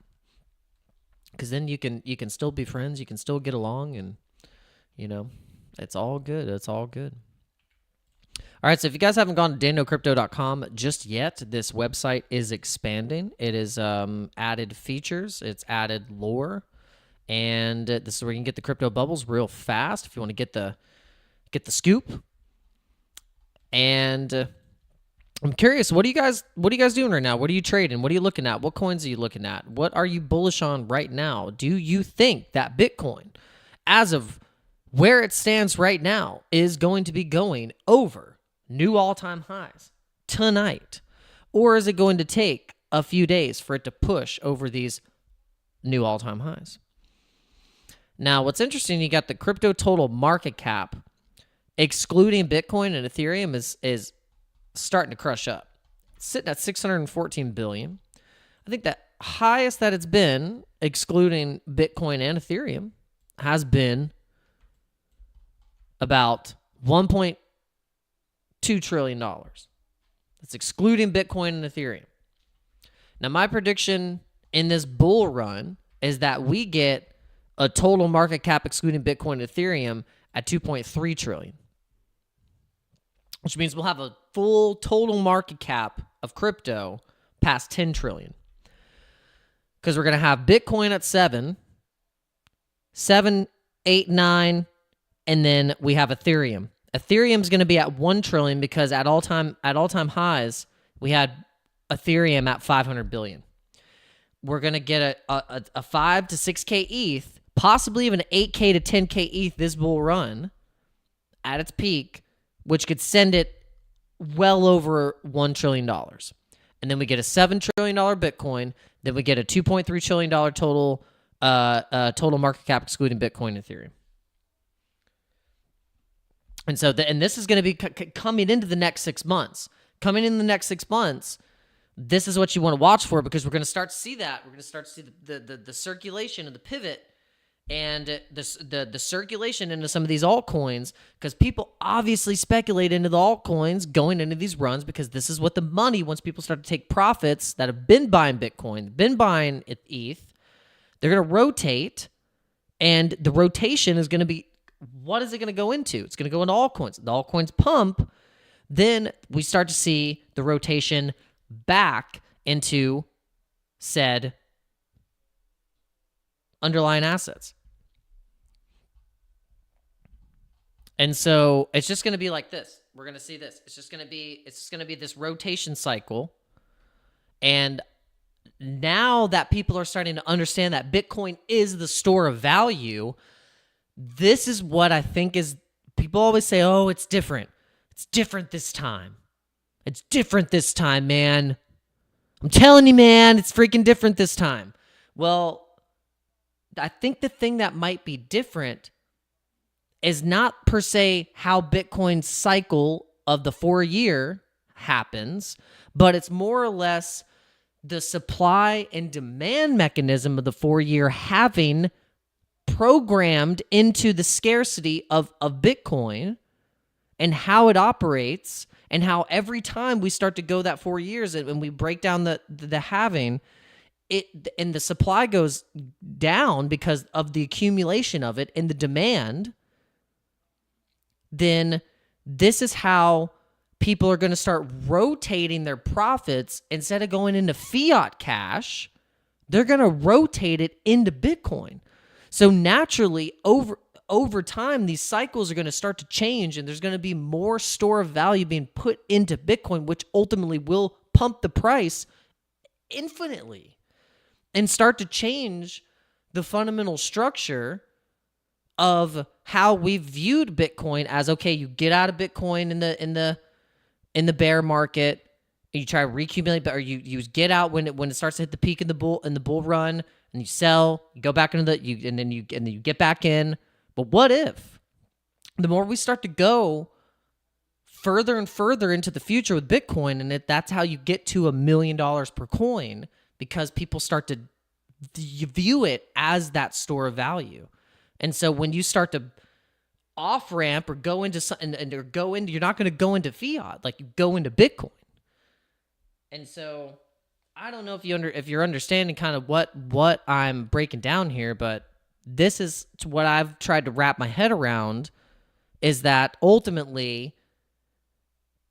because then you can still be friends, you can still get along, and it's all good. All right, so if you guys haven't gone to danocrypto.com just yet, this website is expanding. It is added features, it's added lore, and this is where you can get the crypto bubbles real fast if you want to get the scoop. And I'm curious, what are you guys doing right now? What are you trading? What are you looking at? What coins are you looking at? What are you bullish on right now? Do you think that Bitcoin, as of where it stands right now, is going to be going over new all-time highs tonight? Or is it going to take a few days for it to push over these new all-time highs? Now, what's interesting, you got the crypto total market cap, excluding Bitcoin and Ethereum, is starting to crush up. It's sitting at $614 billion. I think the highest that it's been, excluding Bitcoin and Ethereum, has been about $1.2 trillion. That's excluding Bitcoin and Ethereum. Now, my prediction in this bull run is that we get a total market cap excluding Bitcoin and Ethereum at 2.3 trillion, which means we'll have a full total market cap of crypto past 10 trillion. Because we're going to have Bitcoin at 7, 8, 9, and then we have Ethereum. Ethereum's going to be at 1 trillion because at all-time highs, we had Ethereum at 500 billion. We're going to get a 5 to 6K ETH, possibly even an 8K to 10K ETH this bull run at its peak, which could send it well over $1 trillion. And then we get a $7 trillion Bitcoin. Then we get a $2.3 trillion total market cap excluding Bitcoin and Ethereum. And so, and this is going to be coming into the next 6 months. Coming in the next 6 months, this is what you want to watch for, because we're going to start to see that. We're going to start to see the circulation of the pivot and the circulation into some of these altcoins, because people obviously speculate into the altcoins going into these runs, because this is what the money, once people start to take profits that have been buying Bitcoin, been buying ETH, they're going to rotate, and the rotation is going to be, what is it going to go into? It's going to go into altcoins. The altcoins pump, then we start to see the rotation back into said underlying assets. And so it's just going to be like this. We're going to see this. It's just going to be this rotation cycle. And now that people are starting to understand that Bitcoin is the store of value, this is what I think is, people always say, oh, it's different. It's different this time. It's different this time, man. I'm telling you, man, it's freaking different this time. Well, I think the thing that might be different is not per se how Bitcoin's cycle of the 4-year happens, but it's more or less the supply and demand mechanism of the 4-year having programmed into the scarcity of Bitcoin and how it operates, and how every time we start to go that 4 years and we break down the halving, it and the supply goes down because of the accumulation of it and the demand, then this is how people are going to start rotating their profits. Instead of going into fiat cash, they're going to rotate it into Bitcoin. So naturally, over time, these cycles are going to start to change, and there's going to be more store of value being put into Bitcoin, which ultimately will pump the price infinitely and start to change the fundamental structure of how we viewed Bitcoin as, okay, you get out of Bitcoin in the bear market, and you try to reaccumulate, or you get out when it starts to hit the peak in the bull run, and you sell, you go back into and then you get back in. But what if the more we start to go further and further into the future with Bitcoin, and that's how you get to $1 million per coin, because people start to view it as that store of value. And so when you start to off ramp or go into something, you're not going to go into fiat, like you go into Bitcoin. And so I don't know if you're understanding kind of what I'm breaking down here, but this is what I've tried to wrap my head around, is that ultimately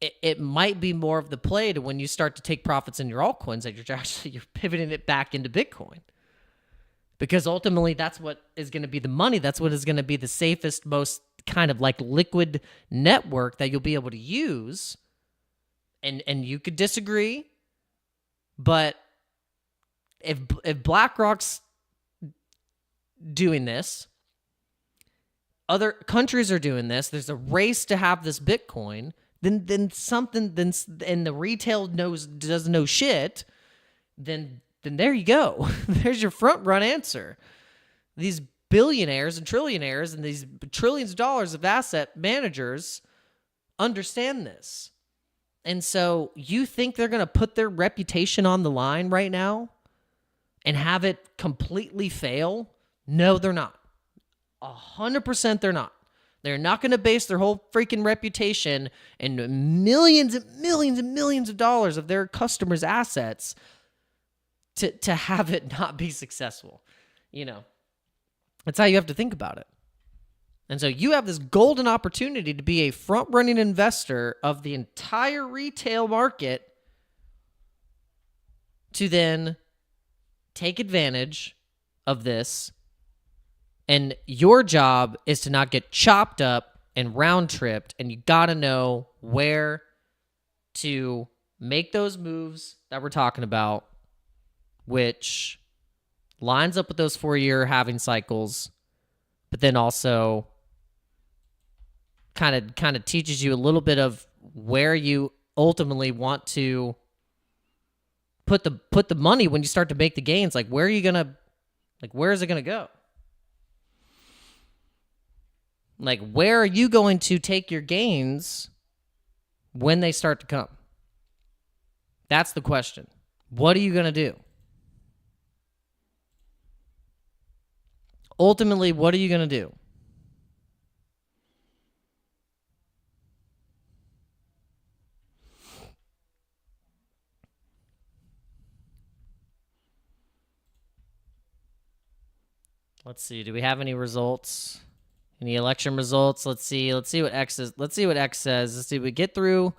it might be more of the play to when you start to take profits in your altcoins, that you're pivoting it back into Bitcoin. Because ultimately that's what is going to be the money. That's what is going to be the safest, most kind of like liquid network that you'll be able to use. And you could disagree, but if BlackRock's doing this, other countries are doing this, there's a race to have this Bitcoin, then and the retail doesn't know shit, then there you go. There's your front run answer. These billionaires and trillionaires and these trillions of dollars of asset managers understand this. And so you think they're going to put their reputation on the line right now and have it completely fail? No, they're not. 100% they're not. They're not going to base their whole freaking reputation and millions and millions and millions of dollars of their customers' assets to have it not be successful. You know, that's how you have to think about it. And so you have this golden opportunity to be a front-running investor of the entire retail market to then take advantage of this. And your job is to not get chopped up and round-tripped, and you got to know where to make those moves that we're talking about, which lines up with those 4-year halving cycles, but then also kind of teaches you a little bit of where you ultimately want to put the money when you start to make the gains. Like, where is it gonna go? Like, where are you going to take your gains when they start to come? That's the question. What are you gonna do? Ultimately, what are you gonna do? Let's see. Do we have any results? Any election results? Let's see what X is. Let's see what X says. Let's see. We get through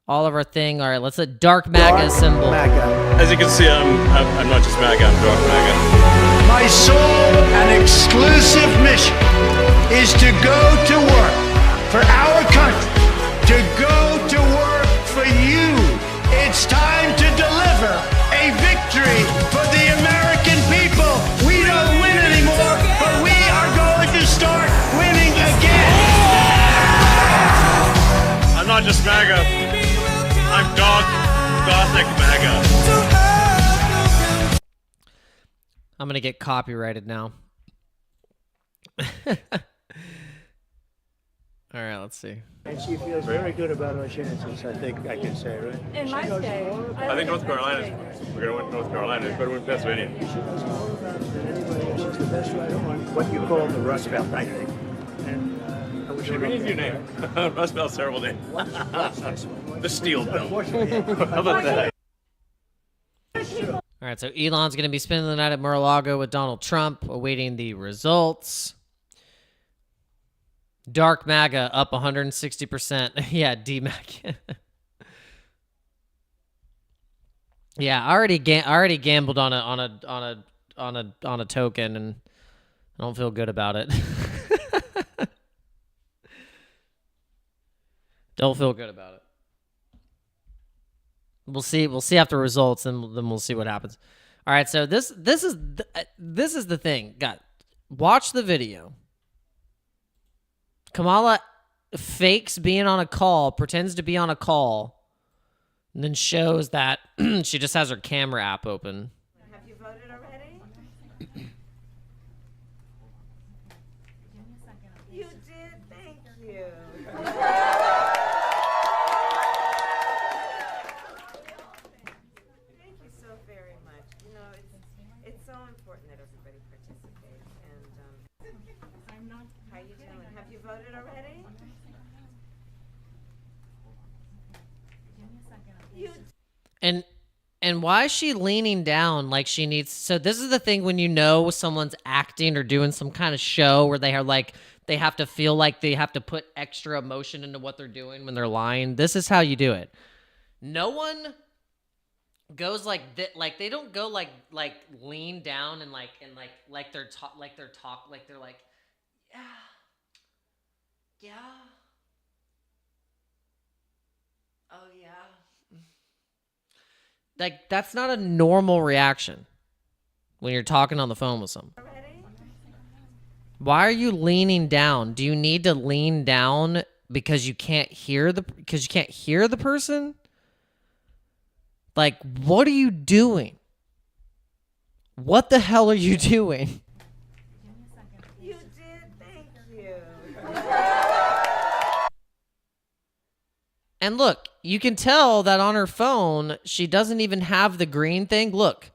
all of our thing. All right. Let's let Dark MAGA symbol. As you can see, I'm not just MAGA. I'm Dark MAGA. My sole and exclusive mission is to go to work for our country, to go to work for you. It's time to deliver a victory for the American people. We don't win anymore, but we are going to start winning again. I'm not just MAGA. I'm Gothic MAGA. I'm going to get copyrighted now. All right, let's see. And she feels very good about our chances, I think I can say, right? In my state, I think North Carolina. We're going to win North Carolina. We're going to win Pennsylvania. She knows more about it than anybody else. She's the best writer on what you call the Rust Belt, I think. And I wish We her need a luck. new name. Rust Belt's a terrible name. The Steel Belt. Unfortunately, How about that? All right, so Elon's going to be spending the night at Mar-a-Lago with Donald Trump, awaiting the results. Dark MAGA up 160%. Yeah, DMAG. Yeah, I already gambled on a token, and I don't feel good about it. Don't feel good about it. We'll see. We'll see after results, and then we'll see what happens. All right. So this is the thing. Watch the video. Kamala fakes being on a call, pretends to be on a call, and then shows that she just has her camera app open. have you voted already? You did, thank you. Thank you so very much. You know, it's so important that everybody participates. And how you doing? Have you voted already? And why is she leaning down like she needs? So this is the thing when you know someone's acting or doing some kind of show where they are like they have to feel like they have to put extra emotion into what they're doing when they're lying. This is how you do it. No one goes like that. Like they don't go like lean down and like they're like yeah. Oh yeah. Like, that's not a normal reaction when you're talking on the phone with someone. Why are you leaning down? Do you need to lean down because you can't hear the person? Like, what are you doing? What the hell are you doing? You did, thank you. And look, you can tell that on her phone, she doesn't even have the green thing. Look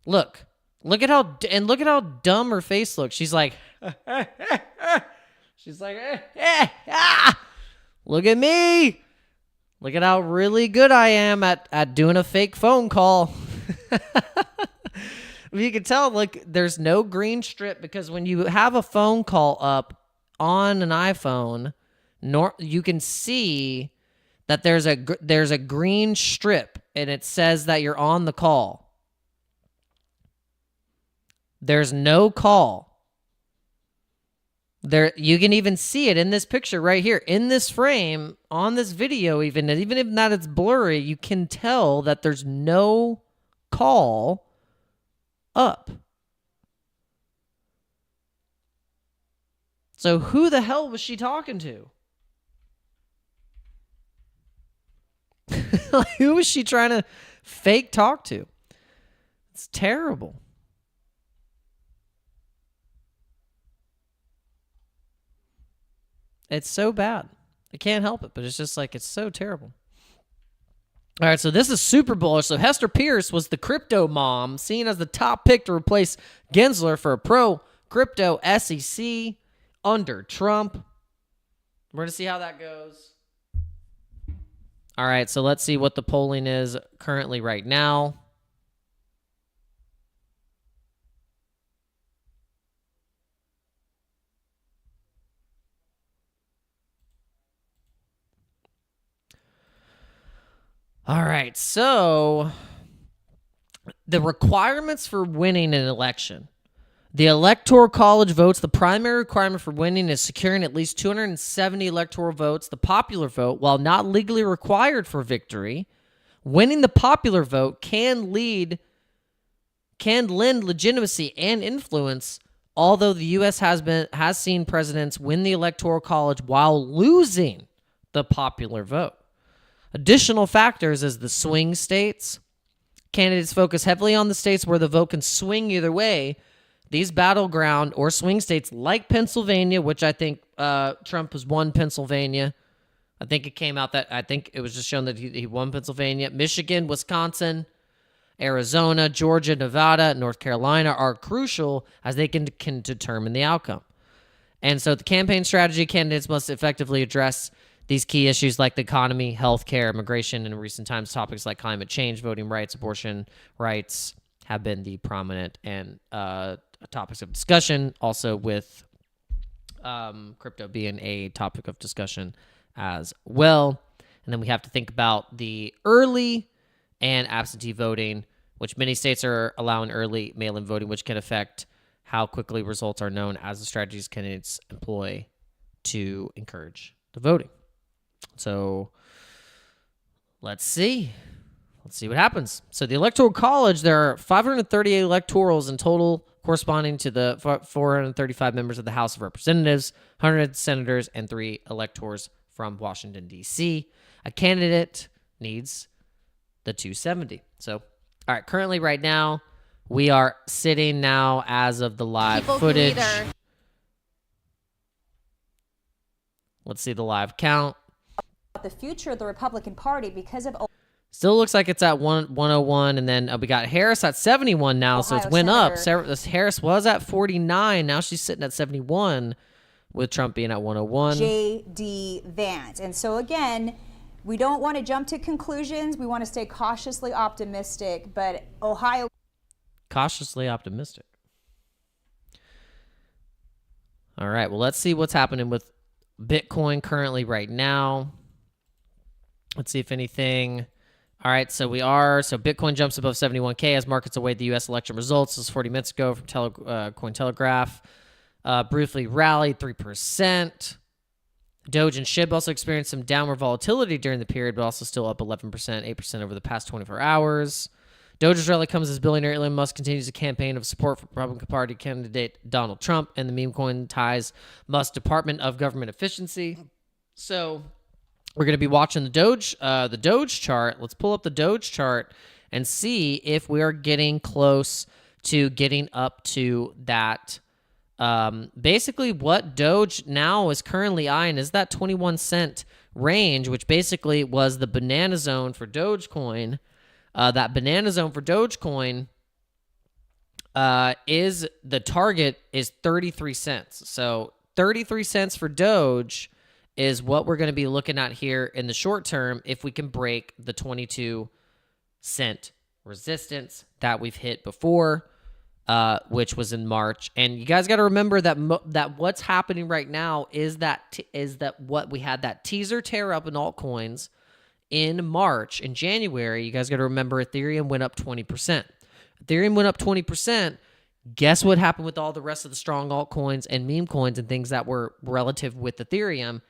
at how dumb her face looks. She's like, look at me. Look at how really good I am at doing a fake phone call. You can tell, look, there's no green strip because when you have a phone call up on an iPhone, you can see that there's a green strip and it says that you're on the call. There's no call. There, you can even see it in this picture right here, in this frame, on this video, even if not it's blurry, you can tell that there's no call up. So who the hell was she talking to? Who was she trying to fake talk to? It's terrible. It's so bad. I can't help it, but it's just like, it's so terrible. All right, so this is super bullish. So Hester Pierce was the crypto mom, seen as the top pick to replace Gensler for a pro-crypto SEC under Trump. We're going to see how that goes. All right, so let's see what the polling is currently right now. All right, so the requirements for winning an election. The Electoral College votes. The primary requirement for winning is securing at least 270 electoral votes. The popular vote, while not legally required for victory, winning the popular vote can lend legitimacy and influence, although the U.S. has seen presidents win the Electoral College while losing the popular vote. Additional factors is the swing states, candidates focus heavily on the states where the vote can swing either way. These battleground or swing states like Pennsylvania, which I think Trump has won Pennsylvania. I think it came out that I think it was just shown that he won Pennsylvania. Michigan, Wisconsin, Arizona, Georgia, Nevada, North Carolina are crucial as they can determine the outcome. And so the campaign strategy candidates must effectively address these key issues like the economy, healthcare, immigration, and in recent times topics like climate change, voting rights, abortion rights have been the prominent and topics of discussion, also with crypto being a topic of discussion as well. And then we have to think about the early and absentee voting, which many states are allowing early mail-in voting, which can affect how quickly results are known as the strategies candidates employ to encourage the voting. So let's see. Let's see what happens. So the Electoral College, there are 538 electorals in total, corresponding to the 435 members of the House of Representatives, 100 senators, and 3 electors from Washington, D.C. A candidate needs the 270. So, all right, currently right now, we are sitting now as of the live footage. Let's see the live count. The future of the Republican Party because of still looks like it's at 101, and then we got Harris at 71 now, so it's went up. Harris was at 49, now she's sitting at 71, with Trump being at 101. J.D. Vance. And so again, we don't want to jump to conclusions. We want to stay cautiously optimistic, but Ohio... Cautiously optimistic. All right, well, let's see what's happening with Bitcoin currently right now. Let's see if anything... All right, so Bitcoin jumps above 71K as markets await the U.S. election results. This was 40 minutes ago from Cointelegraph. Briefly rallied 3%. Doge and SHIB also experienced some downward volatility during the period, but also still up 11%, 8% over the past 24 hours. Doge's rally comes as billionaire Elon Musk continues a campaign of support for Republican Party candidate Donald Trump, and the meme coin ties Musk's Department of Government Efficiency. So we're going to be watching the Doge chart. Let's pull up the Doge chart and see if we are getting close to getting up to that. Basically what Doge now is currently eyeing is that 21 cent range, which basically was the banana zone for Dogecoin. That banana zone for Dogecoin is the target is 33 cents. So 33 cents for Doge is what we're going to be looking at here in the short term if we can break the 22 cent resistance that we've hit before, which was in March. And you guys got to remember that what's happening right now is that what we had that teaser tear up in altcoins in March. In January, you guys got to remember Ethereum went up 20%. Ethereum went up 20%. Guess what happened with all the rest of the strong altcoins and meme coins and things that were relative with Ethereum?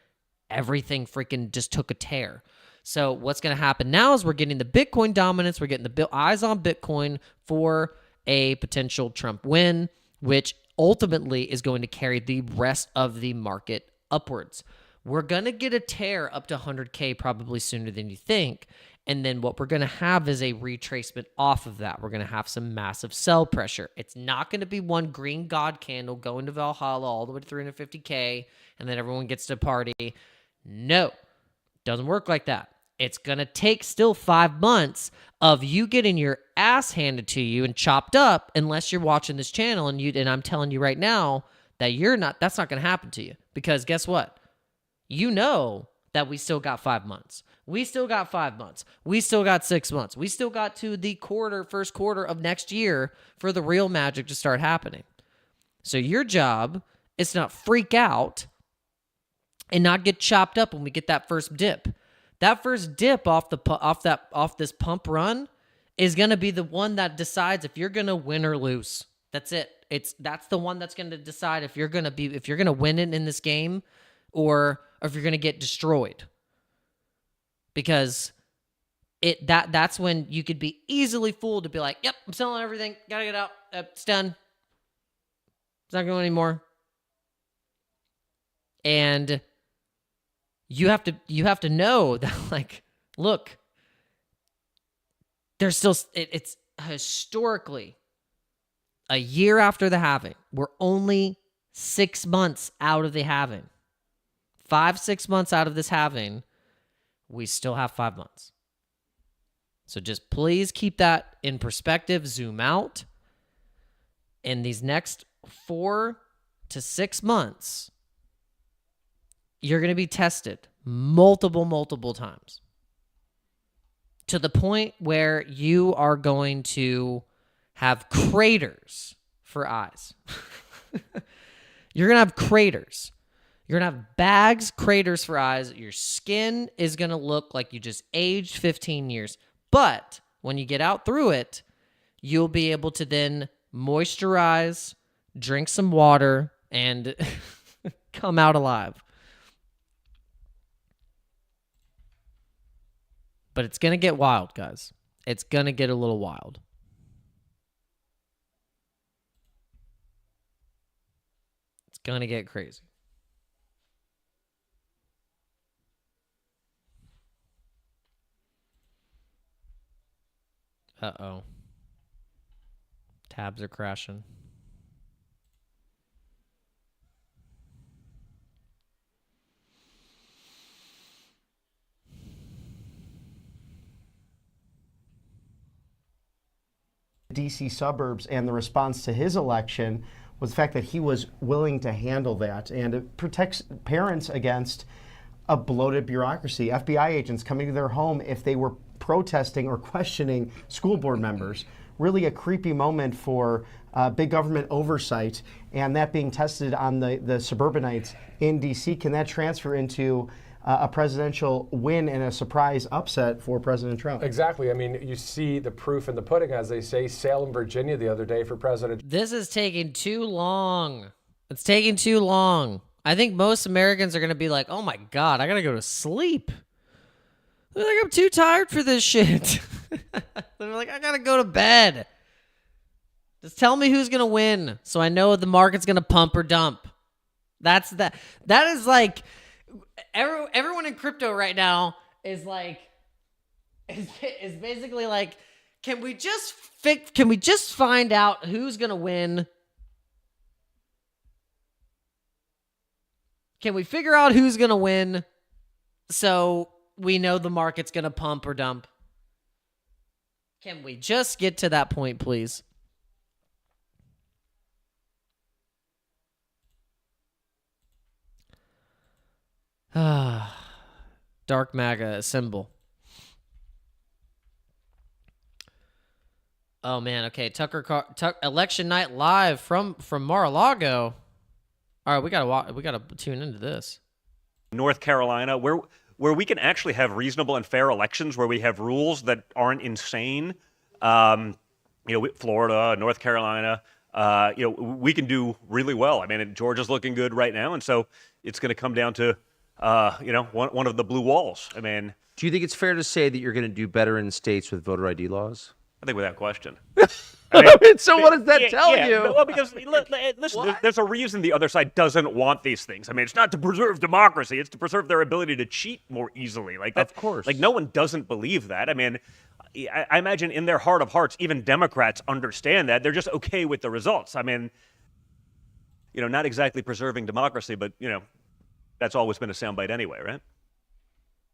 Everything freaking just took a tear. So what's going to happen now is we're getting the Bitcoin dominance. We're getting the eyes on Bitcoin for a potential Trump win, which ultimately is going to carry the rest of the market upwards. We're going to get a tear up to 100K probably sooner than you think. And then what we're going to have is a retracement off of that. We're going to have some massive sell pressure. It's not going to be one green God candle going to Valhalla all the way to 350K and then everyone gets to party. No, doesn't work like that. It's going to take still 5 months of you getting your ass handed to you and chopped up unless you're watching this channel and I'm telling you right now that that's not going to happen to you because guess what? You know that we still got 5 months. We still got 5 months. We still got 6 months. We still got to the first quarter of next year for the real magic to start happening. So your job is to not freak out and not get chopped up when we get that first dip. That first dip off this pump run is going to be the one that decides if you're going to win or lose. That's it. That's the one that's going to decide if you're going to win it in this game or if you're going to get destroyed. Because that's when you could be easily fooled to be like, "Yep, I'm selling everything. Got to get out. It's done. It's not going anymore." And you have to know that, like, look, there's still it's historically, a year after the halving, we're only 6 months out of the halving. 5-6 months out of this halving, we still have 5 months. So just please keep that in perspective, zoom out. In these next 4 to 6 months, you're going to be tested multiple times to the point where you are going to have craters for eyes. You're going to have craters. You're going to have bags, craters for eyes. Your skin is going to look like you just aged 15 years. But when you get out through it, you'll be able to then moisturize, drink some water, and come out alive. But it's going to get wild, guys. It's going to get a little wild. It's going to get crazy. Uh-oh. Tabs are crashing. DC suburbs, and the response to his election was the fact that he was willing to handle that, and it protects parents against a bloated bureaucracy. FBI agents coming to their home if they were protesting or questioning school board members. Really a creepy moment for big government oversight, and that being tested on the suburbanites in DC. Can that transfer into a presidential win and a surprise upset for President Trump? Exactly. I mean, you see the proof in the pudding, as they say. Salem, Virginia, the other day for President. This is taking too long. It's taking too long. I think most Americans are going to be like, oh my God, I got to go to sleep. They're like, I'm too tired for this shit. They're like, I got to go to bed. Just tell me who's going to win so I know the market's going to pump or dump. That is like, everyone in crypto right now is like, is basically like, can we just find out who's going to win? Can we figure out who's going to win so we know the market's going to pump or dump? Can we just get to that point, please? Dark MAGA symbol. Oh man, okay. Tucker election night live from Mar-a-Lago. All right, we gotta tune into this. North Carolina, where we can actually have reasonable and fair elections, where we have rules that aren't insane. Florida, North Carolina, we can do really well. I mean, Georgia's looking good right now, and so it's going to come down to one of the blue walls. I mean, do you think it's fair to say that you're going to do better in states with voter ID laws? I think without question. So what does that tell you? Well, because listen, there's a reason the other side doesn't want these things. I mean, it's not to preserve democracy; it's to preserve their ability to cheat more easily. Like that, of course. Like no one doesn't believe that. I mean, I imagine in their heart of hearts, even Democrats understand that. They're just okay with the results. I mean, not exactly preserving democracy, but that's always been a soundbite anyway, right?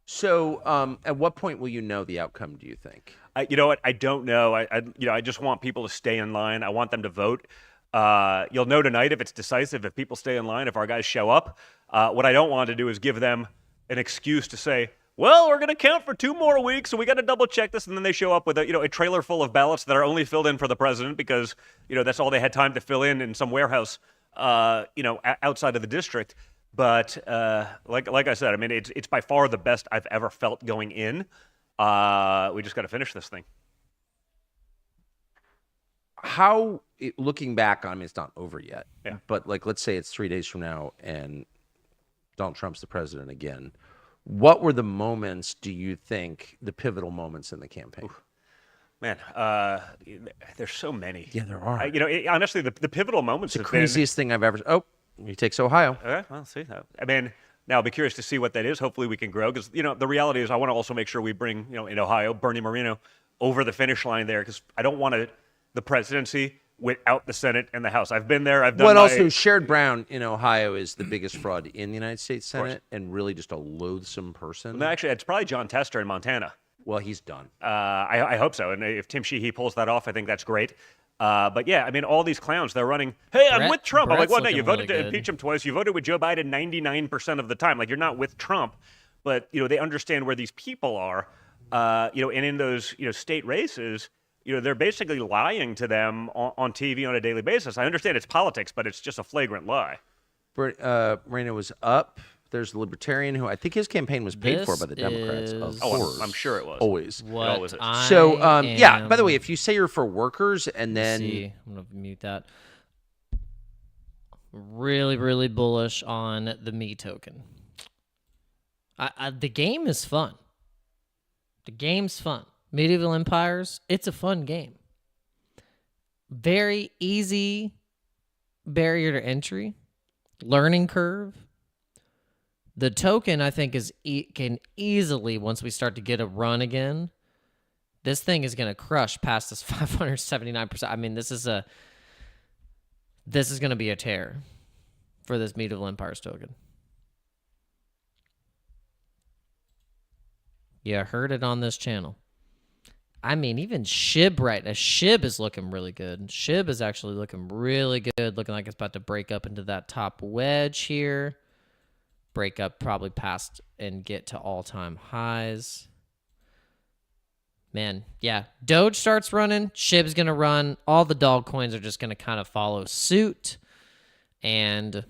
So, at what point will you know the outcome, do you think? You know what? I don't know. I just want people to stay in line. I want them to vote. You'll know tonight if it's decisive, if people stay in line, if our guys show up. What I don't want to do is give them an excuse to say, well, we're going to count for 2 more weeks, so we got to double check this, and then they show up with a trailer full of ballots that are only filled in for the president because that's all they had time to fill in some warehouse outside of the district. But like I said, I mean, it's by far the best I've ever felt going in. We just got to finish this thing. Looking back, I mean, it's not over yet. Yeah. But let's say it's 3 days from now and Donald Trump's the president again. What were the moments, do you think, the pivotal moments in the campaign? Oof. Man, there's so many. Yeah, there are. Honestly, the pivotal moments the craziest thing I've ever. Oh, he takes Ohio. Okay, well, see. I mean, now I'll be curious to see what that is. Hopefully we can grow because, the reality is I want to also make sure we bring, in Ohio, Bernie Moreno over the finish line there because I don't want the presidency without the Senate and the House. I've been there. I've done. Well, also Sherrod Brown in Ohio is the biggest fraud in the United States Senate, and really just a loathsome person. Well, actually, it's probably John Tester in Montana. Well, he's done. I hope so. And if Tim Sheehy pulls that off, I think that's great. But yeah, I mean, all these clowns, they're running, hey, I'm with Trump. I'm like, well, no, you voted to impeach him twice. You voted with Joe Biden 99% of the time. Like, you're not with Trump. But, they understand where these people are, and in those, state races, they're basically lying to them on TV on a daily basis. I understand it's politics, but it's just a flagrant lie. Moreno was up. There's the Libertarian who I think his campaign was paid for by the Democrats. Of course. I'm sure it was. Always. What it always is. So, yeah, by the way, if you say you're for workers and then... I'm going to mute that. Really, really bullish on the me token. The game is fun. The game's fun. Medieval Empires, it's a fun game. Very easy barrier to entry. Learning curve. The token, I think, can easily, once we start to get a run again, this thing is going to crush past this 579%. I mean, this is going to be a tear for this Medieval Empires token. Yeah, heard it on this channel. I mean, even SHIB right now, SHIB is looking really good. SHIB is actually looking really good, looking like it's about to break up into that top wedge here. Break up probably past and get to all-time highs. Man, yeah. Doge starts running. SHIB's going to run. All the dog coins are just going to kind of follow suit. And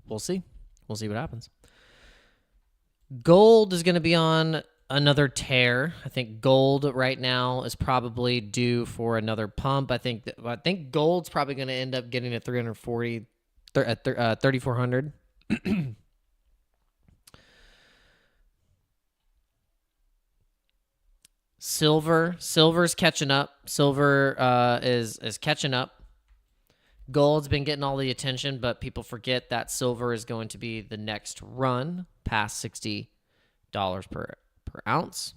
we'll see. We'll see what happens. Gold is going to be on another tear. I think gold right now is probably due for another pump. I think gold's probably going to end up getting to 3,400. Silver's catching up. Silver is catching up. Gold's been getting all the attention, but people forget that silver is going to be the next run past $60 per ounce.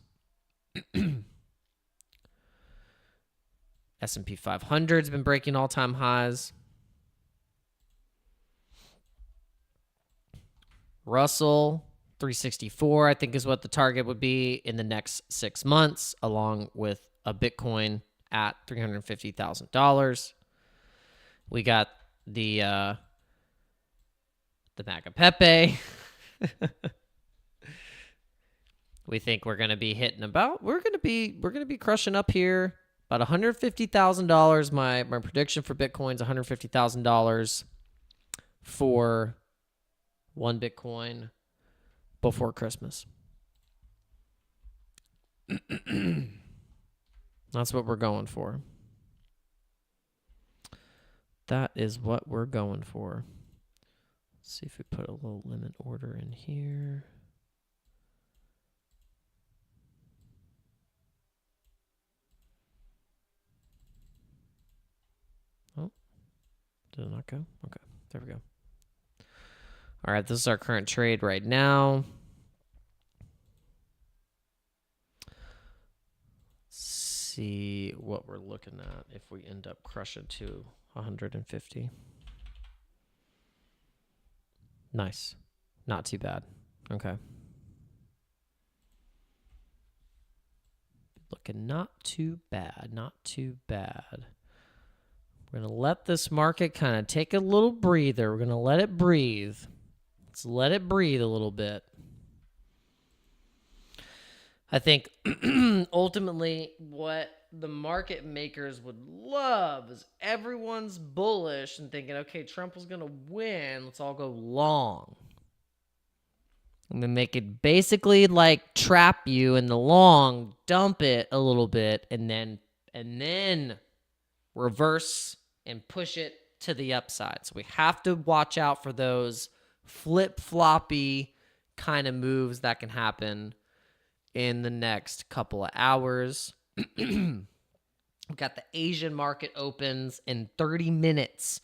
S&P 500 has been breaking all-time highs. Russell 364, I think, is what the target would be in the next 6 months, along with a Bitcoin at $350,000. We got the NAKA Pepe. We think we're gonna be hitting about. We're gonna be crushing up here about $150,000. My prediction for Bitcoin's $150,000 for one Bitcoin before Christmas. That's what we're going for. That is what we're going for. Let's see if we put a little limit order in here. Oh, did it not go? Okay, there we go. All right, this is our current trade right now. Let's see what we're looking at if we end up crushing to 150. Nice. Not too bad. Okay. Looking not too bad. Not too bad. We're going to let this market kind of take a little breather. We're going to let it breathe. Let's let it breathe a little bit. I think ultimately what the market makers would love is everyone's bullish and thinking, okay, Trump was going to win. Let's all go long. And then make it basically like trap you in the long, dump it a little bit, and then reverse and push it to the upside. So we have to watch out for those flip-floppy kind of moves that can happen in the next couple of hours. We've got the Asian market opens in 30 minutes.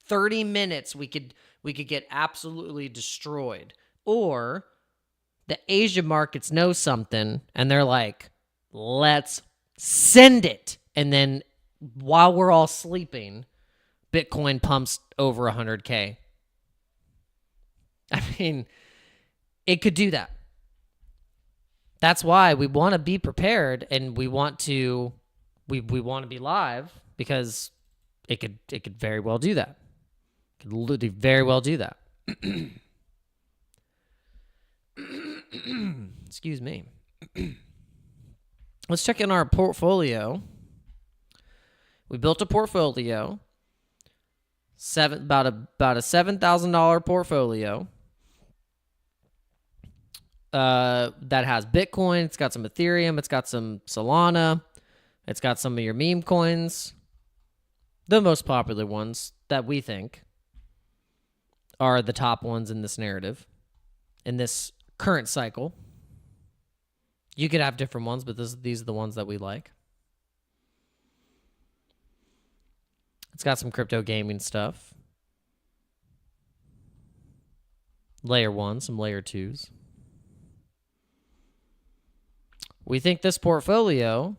30 minutes we could get absolutely destroyed. Or the Asian markets know something and they're like, let's send it. And then while we're all sleeping, Bitcoin pumps over 100K. I mean, it could do that. That's why we want to be prepared, and we want to want to be live, because it could very well do that. It could very well do that. Excuse me. Let's check in our portfolio. We built a portfolio, about a $7,000 portfolio. That has Bitcoin, it's got some Ethereum, it's got some Solana, it's got some of your meme coins. The most popular ones that we think are the top ones in this narrative, in this current cycle. You could have different ones, but these are the ones that we like. It's got some crypto gaming stuff. Layer 1, some layer 2s. We think this portfolio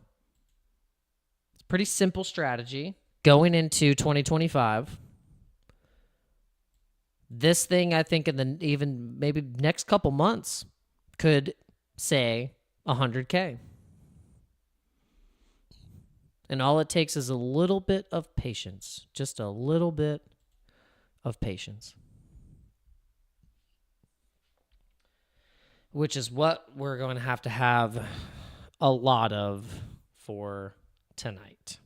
is a pretty simple strategy going into 2025. This thing, I think, in the even maybe next couple months could say 100K. And all it takes is a little bit of patience, just a little bit of patience. Which is what we're going to have a lot of for tonight.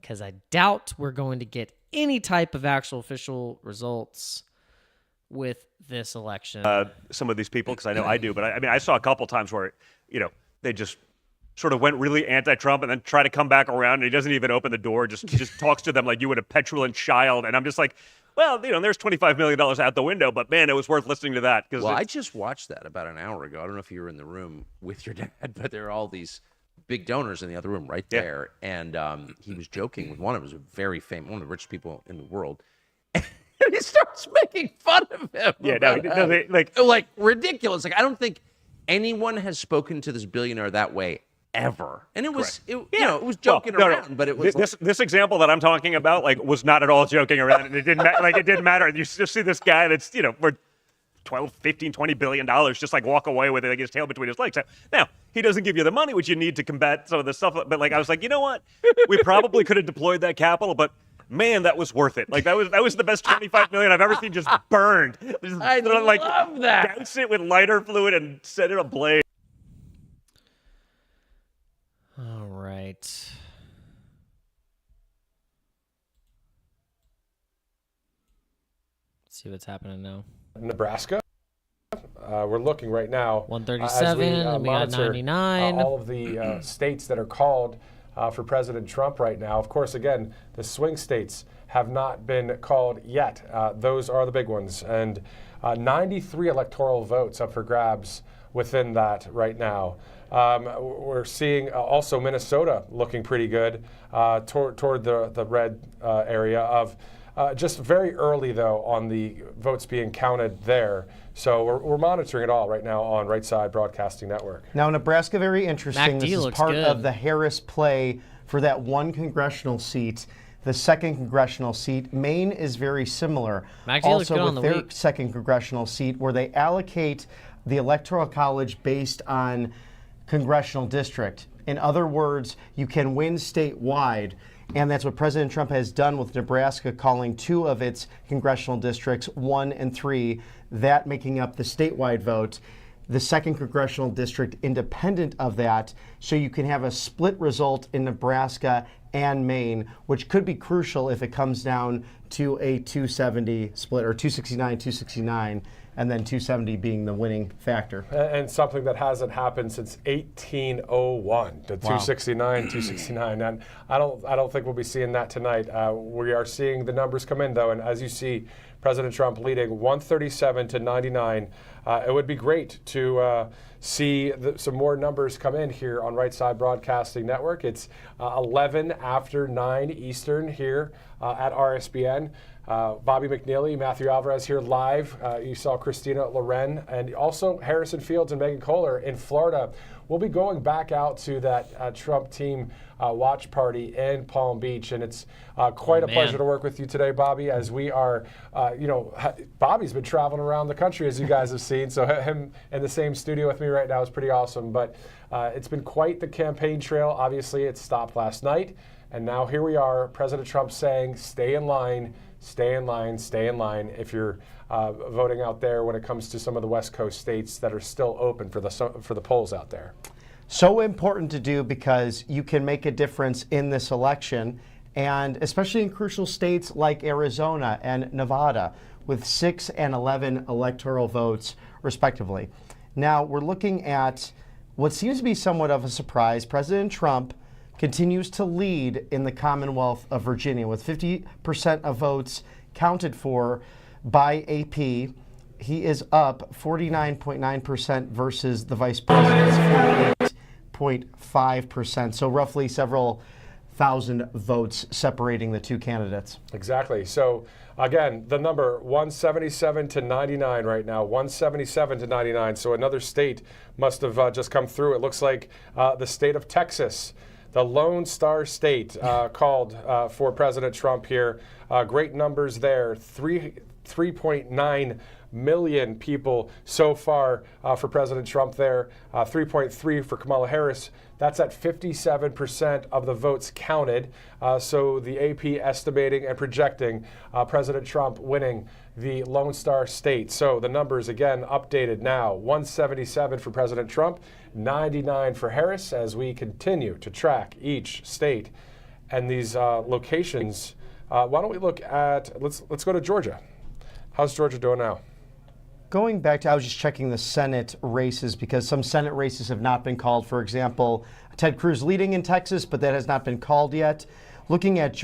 Because I doubt we're going to get any type of actual official results with this election. Some of these people, because I know I do, but I mean, I saw a couple times where, they just sort of went really anti-Trump and then try to come back around, and he doesn't even open the door, just talks to them like you would a petulant child. And I'm just like, well, there's $25 million out the window, but man, it was worth listening to that. Well, I just watched that about an hour ago. I don't know if you were in the room with your dad, but there are all these big donors in the other room right there. And he was joking with one of them, who's a very famous, one of the richest people in the world. And he starts making fun of him. Yeah, like ridiculous. Like, I don't think anyone has spoken to this billionaire that way ever. And it was, it was joking around, but it was this example that I'm talking about, was not at all joking around, and it didn't it didn't matter. You just see this guy that's, for 12, 15, $20 billion, just walk away with it, his tail between his legs. Now, he doesn't give you the money which you need to combat some of this stuff, but I was like, you know what? We probably could have deployed that capital, but man, that was worth it. That was the best $25 million I've ever seen just burned. I love that. Douse it with lighter fluid and set it ablaze. All right. Let's see what's happening now. Nebraska. We're looking right now. 137. We got 99. All of the states that are called for President Trump right now. Of course, again, the swing states have not been called yet. Those are the big ones. And 93 electoral votes up for grabs within that right now. We're seeing also Minnesota looking pretty good toward the red area of just very early, though, on the votes being counted there. So we're monitoring it all right now on Right Side Broadcasting Network. Now, Nebraska, very interesting. This is part of the Harris play for that one congressional seat. The second congressional seat. Maine is very similar. Also with their second congressional seat, where they allocate the Electoral College based on congressional district. In other words, you can win statewide. And that's what President Trump has done with Nebraska, calling 2 of its congressional districts, 1 and 3, that making up the statewide vote. The second congressional district independent of that, so you can have a split result in Nebraska and Maine, which could be crucial if it comes down to a 270 split, or 269, 269, and then 270 being the winning factor. And something that hasn't happened since 1801, the 269, 269. And I don't think we'll be seeing that tonight. We are seeing the numbers come in, though, and as you see, President Trump leading 137 to 99. It would be great to see some more numbers come in here on Right Side Broadcasting Network. It's 11 after 9 Eastern here at RSBN. Bobby McNeely, Matthew Alvarez here live. You saw Christina Loren and also Harrison Fields and Megan Kohler in Florida we'll be going back out to that Trump team watch party in Palm Beach, and it's quite a pleasure to work with you today, Bobby, as we are, Bobby's been traveling around the country, as you guys have seen, so him in the same studio with me right now is pretty awesome, but it's been quite the campaign trail. Obviously, it stopped last night, and now here we are, President Trump saying, stay in line, stay in line, stay in line, if you're voting out there when it comes to some of the West Coast states that are still open for the polls out there. So important to do because you can make a difference in this election, and especially in crucial states like Arizona and Nevada with 6 and 11 electoral votes respectively. Now we're looking at what seems to be somewhat of a surprise. President Trump continues to lead in the Commonwealth of Virginia with 50% of votes counted for by AP. He is up 49.9% versus the vice president's 48.5%. So roughly several thousand votes separating the two candidates. Exactly. So again, the number 177 to 99 right now, 177 to 99. So another state must have just come through. It looks like the state of Texas, the Lone Star State, called for President Trump here. Great numbers there. 3.9 million people so far for President Trump there. 3.3 for Kamala Harris. That's at 57% of the votes counted. So the AP estimating and projecting President Trump winning the Lone Star State. So the numbers again updated now. 177 for President Trump, 99 for Harris, as we continue to track each state and these locations. Why don't we look at, let's go to Georgia. How's Georgia doing now? Going back to, I was just checking the Senate races because some Senate races have not been called. For example, Ted Cruz leading in Texas, but that has not been called yet. Looking at...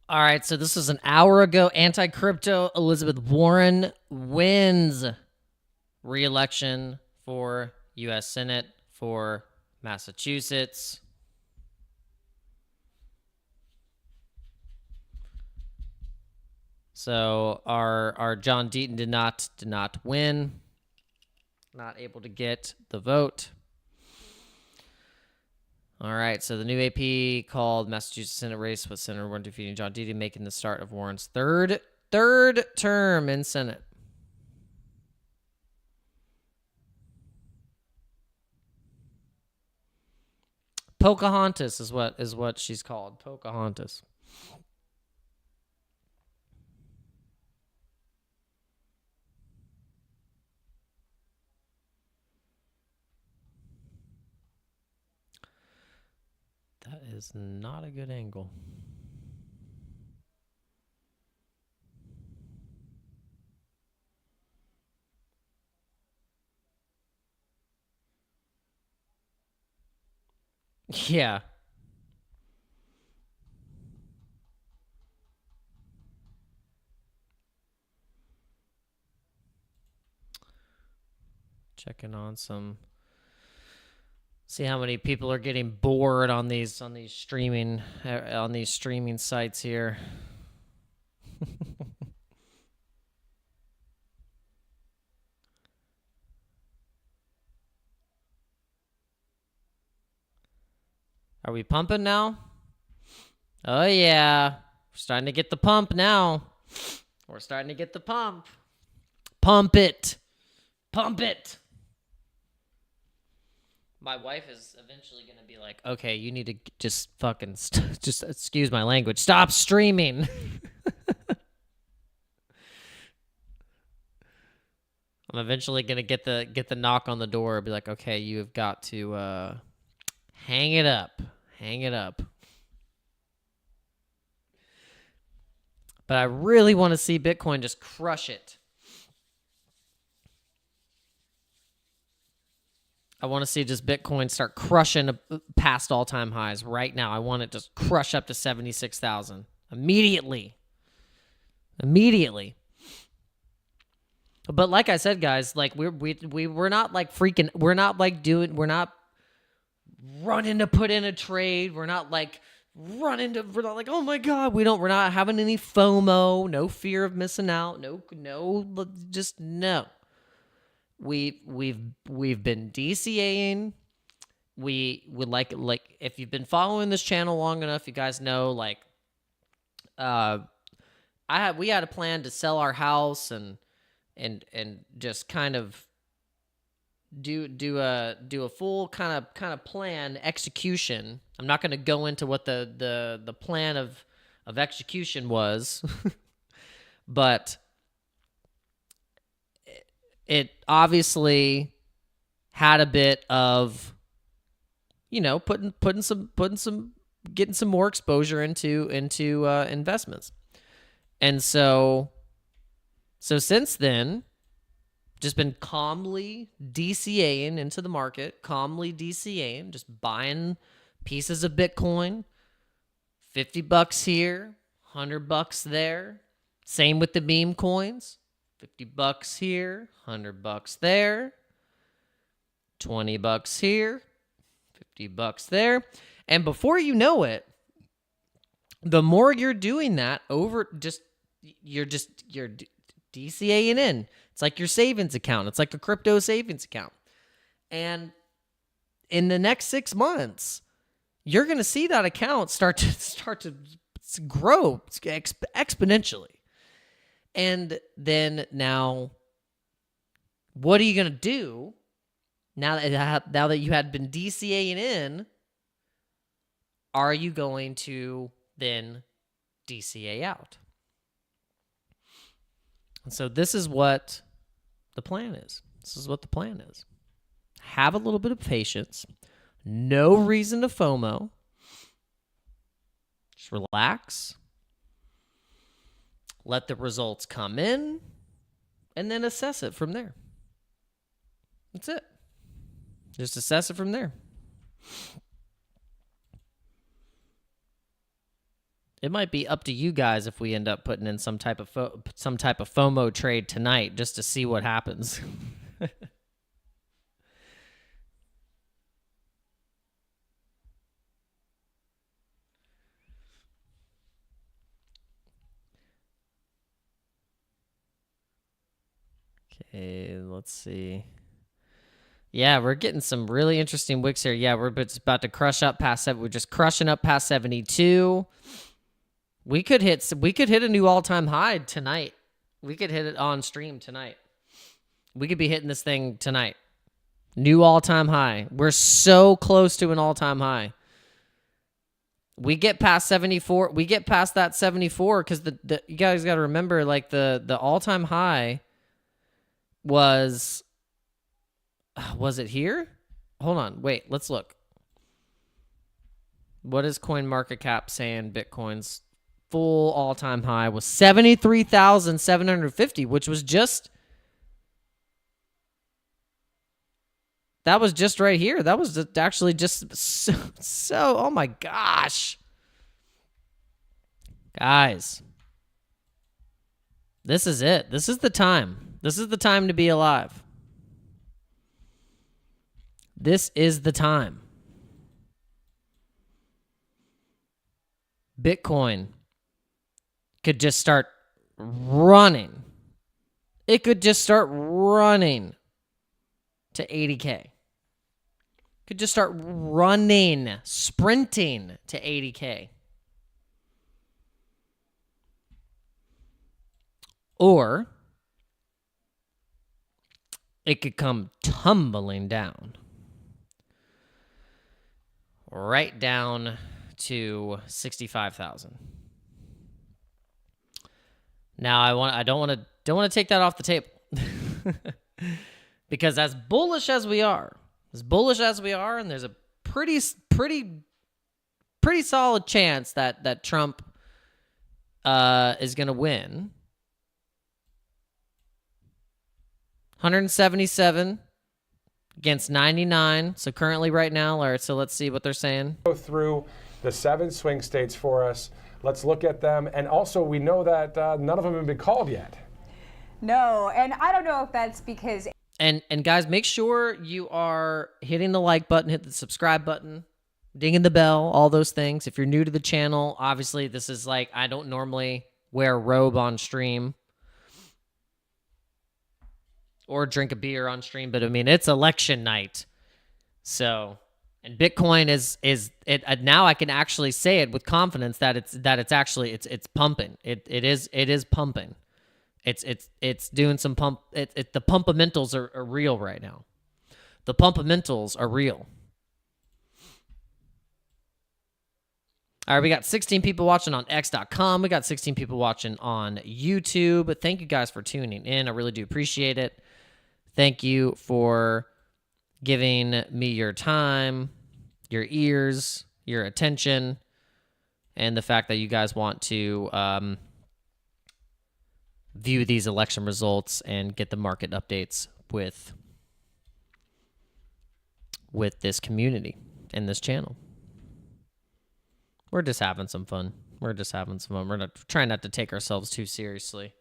All right, so this is an hour ago. Anti-crypto Elizabeth Warren wins re-election for U.S. Senate for Massachusetts. So our John Deaton did not win. Not able to get the vote. All right, so the new AP called Massachusetts Senate race with Senator Warren defeating John Deaton, making the start of Warren's third term in Senate. Pocahontas is what she's called. Pocahontas. That is not a good angle. Yeah. Checking on some. See how many people are getting bored on these streaming sites here. Are we pumping now? Oh yeah, we're starting to get the pump now. We're starting to get the pump. Pump it. Pump it. My wife is eventually going to be like, okay, you need to just fucking, just excuse my language, stop streaming. I'm eventually going to get the knock on the door and be like, okay, you have got to hang it up. Hang it up. But I really want to see Bitcoin just crush it. I want to see just Bitcoin start crushing past all-time highs right now. I want it to crush up to 76,000 immediately. Immediately. But like I said, guys, like we're not like freaking, we're not running to put in a trade. We're not like we're not like, oh my God, we're not having any FOMO, no fear of missing out, no, just no. we've been DCAing. We would like if you've been following this channel long enough, you guys know we had a plan to sell our house and just kind of do a full kind of plan execution. I'm not going to go into what the plan of execution was, but it obviously had a bit of, getting some more exposure into investments. And so since then, just been calmly DCAing into the market, just buying pieces of Bitcoin, $50 here, $100 there. Same with the meme coins, $50 here, $100 there, $20 here, $50 there. And before you know it, the more you're doing that you're DCAing in. It's like your savings account. It's like a crypto savings account. And in the next 6 months, you're going to see that account start to grow exponentially. And then now, what are you going to do now that you had been DCAing in? Are you going to then DCA out? And so this is what the plan is. Have a little bit of patience. No reason to FOMO. Just relax. Let the results come in, and then assess it from there. That's it. Just assess it from there. It might be up to you guys if we end up putting in some type of FOMO trade tonight just to see what happens. Okay, let's see. Yeah, we're getting some really interesting wicks here. Yeah, we're about to crush up past 7. We're just crushing up past 72. We could hit a new all-time high tonight. We could hit it on stream tonight. We could be hitting this thing tonight. New all-time high. We're so close to an all-time high. We get past 74. We get past that 74 because you guys got to remember, like the all-time high was it here? Hold on. Wait, let's look. What is CoinMarketCap saying Bitcoin's full all-time high was 73,750, which was just right here. That was actually just so oh my gosh. Guys, this is it. This is the time. This is the time to be alive. This is the time. Bitcoin could just start running. It could just start running to 80K. Could just start running, sprinting to 80K. Or it could come tumbling down. Right down to 65,000. Now I don't want to take that off the table. Because as bullish as we are, and there's a pretty solid chance that Trump is going to win. 177 against 99. So currently right now, all right, so let's see what they're saying. Go through the 7 swing states for us. Let's look at them. And also, we know that none of them have been called yet. No, and I don't know if that's because... And guys, make sure you are hitting the like button, hit the subscribe button, dinging the bell, all those things. If you're new to the channel, obviously this is like, I don't normally wear a robe on stream. or drink a beer on stream. But I mean, it's election night. So, and Bitcoin is now I can actually say it with confidence that it's actually pumping. It is pumping. It's doing some pump. The pumpamentals are real right now. The pumpamentals are real. All right, we got 16 people watching on X.com. We got 16 people watching on YouTube. Thank you guys for tuning in. I really do appreciate it. Thank you for giving me your time, your ears, your attention, and the fact that you guys want to view these election results and get the market updates with this community and this channel. We're just having some fun. We're trying not to take ourselves too seriously.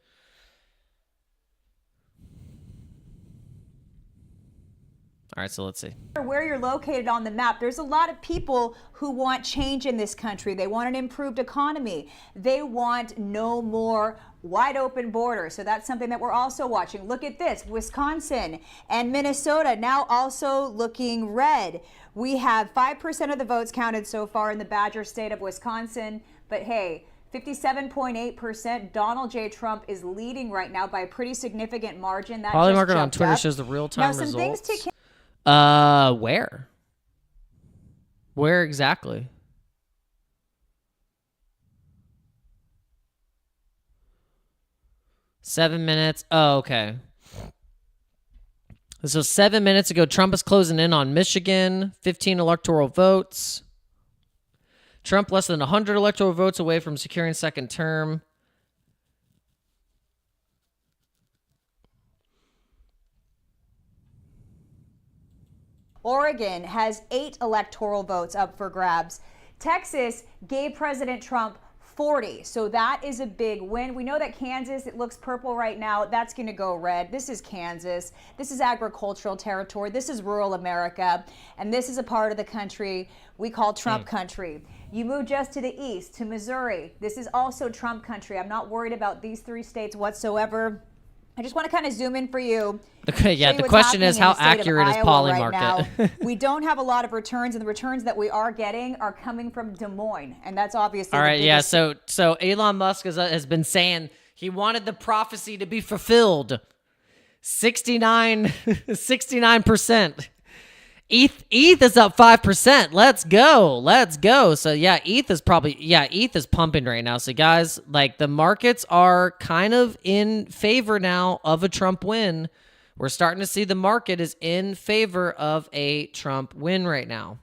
All right, so let's see. Where you're located on the map, there's a lot of people who want change in this country. They want an improved economy. They want no more wide open borders. So that's something that we're also watching. Look at this, Wisconsin and Minnesota now also looking red. We have 5% of the votes counted so far in the Badger state of Wisconsin. But hey, 57.8%. Donald J. Trump is leading right now by a pretty significant margin. That Polymarket on Twitter shows the real-time results. Things to where? Where exactly? Seven minutes. Oh, okay. So 7 minutes ago, Trump is closing in on Michigan, 15 electoral votes. Trump less than 100 electoral votes away from securing second term. Oregon has 8 electoral votes up for grabs. Texas gave President Trump 40, so that is a big win. We know that Kansas, it looks purple right now. That's going to go red. This is Kansas. This is agricultural territory. This is rural America, and this is a part of the country we call Trump country. You move just to the east, to Missouri. This is also Trump country. I'm not worried about these 3 states whatsoever. I just want to kind of zoom in for you. Okay, yeah, the question is how accurate is Polymarket? Right we don't have a lot of returns, and the returns that we are getting are coming from Des Moines, and that's obviously all right. Yeah, so Elon Musk has been saying he wanted the prophecy to be fulfilled. 69%. ETH is up 5%. Let's go. So yeah, ETH is pumping right now. So guys, like the markets are kind of in favor now of a Trump win. We're starting to see the market is in favor of a Trump win right now.